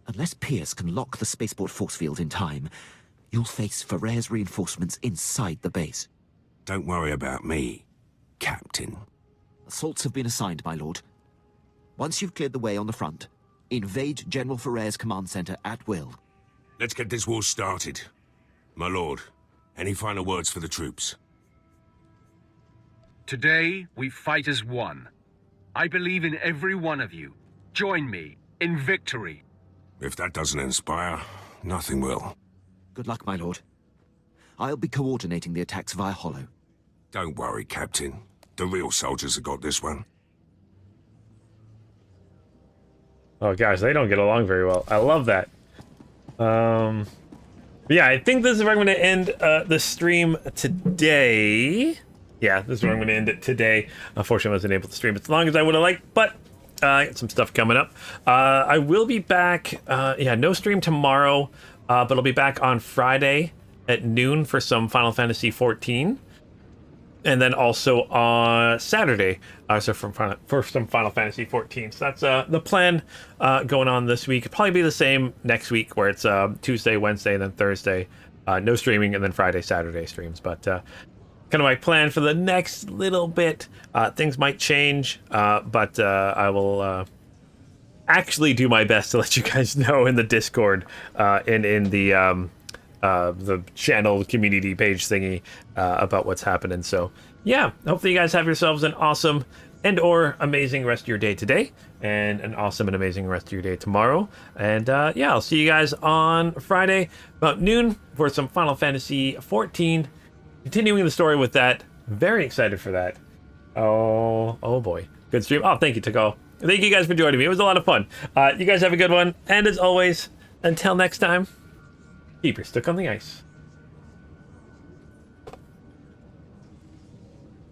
Unless Pierce can lock the spaceport force field in time, you'll face Ferrer's reinforcements inside the base. Don't worry about me, Captain. Assaults have been assigned, my lord. Once you've cleared the way on the front, invade General Ferrer's command center at will. Let's get this war started. My lord, any final words for the troops? Today, we fight as one. I believe in every one of you. Join me in victory. If that doesn't inspire, nothing will. Good luck, my lord. I'll be coordinating the attacks via Hollow. Don't worry, Captain. The real soldiers have got this one. Oh, gosh, they don't get along very well. I love that. Yeah, I think this is where I'm going to end the stream today. Yeah, this is where I'm going to end it today. Unfortunately, I wasn't able to stream as long as I would have liked, but I got some stuff coming up. I will be back. Yeah, no stream tomorrow, but I'll be back on Friday at noon for some Final Fantasy XIV. And then also on Saturday, so for some Final Fantasy XIV. So that's the plan going on this week. It'll probably be the same next week, where it's Tuesday, Wednesday, and then Thursday. No streaming, and then Friday, Saturday streams. But kind of my plan for the next little bit. Things might change, but I will actually do my best to let you guys know in the Discord and in the channel community page thingy about what's happening. So yeah, hopefully you guys have yourselves an awesome and or amazing rest of your day today, and an awesome and amazing rest of your day tomorrow. And yeah, I'll see you guys on Friday about noon for some Final Fantasy XIV, continuing the story with that. Very excited for that. Oh boy, good stream. Oh, thank you, Takal. Thank you guys for joining me. It was a lot of fun. You guys have a good one, and as always, until next time, keep your stick on the ice.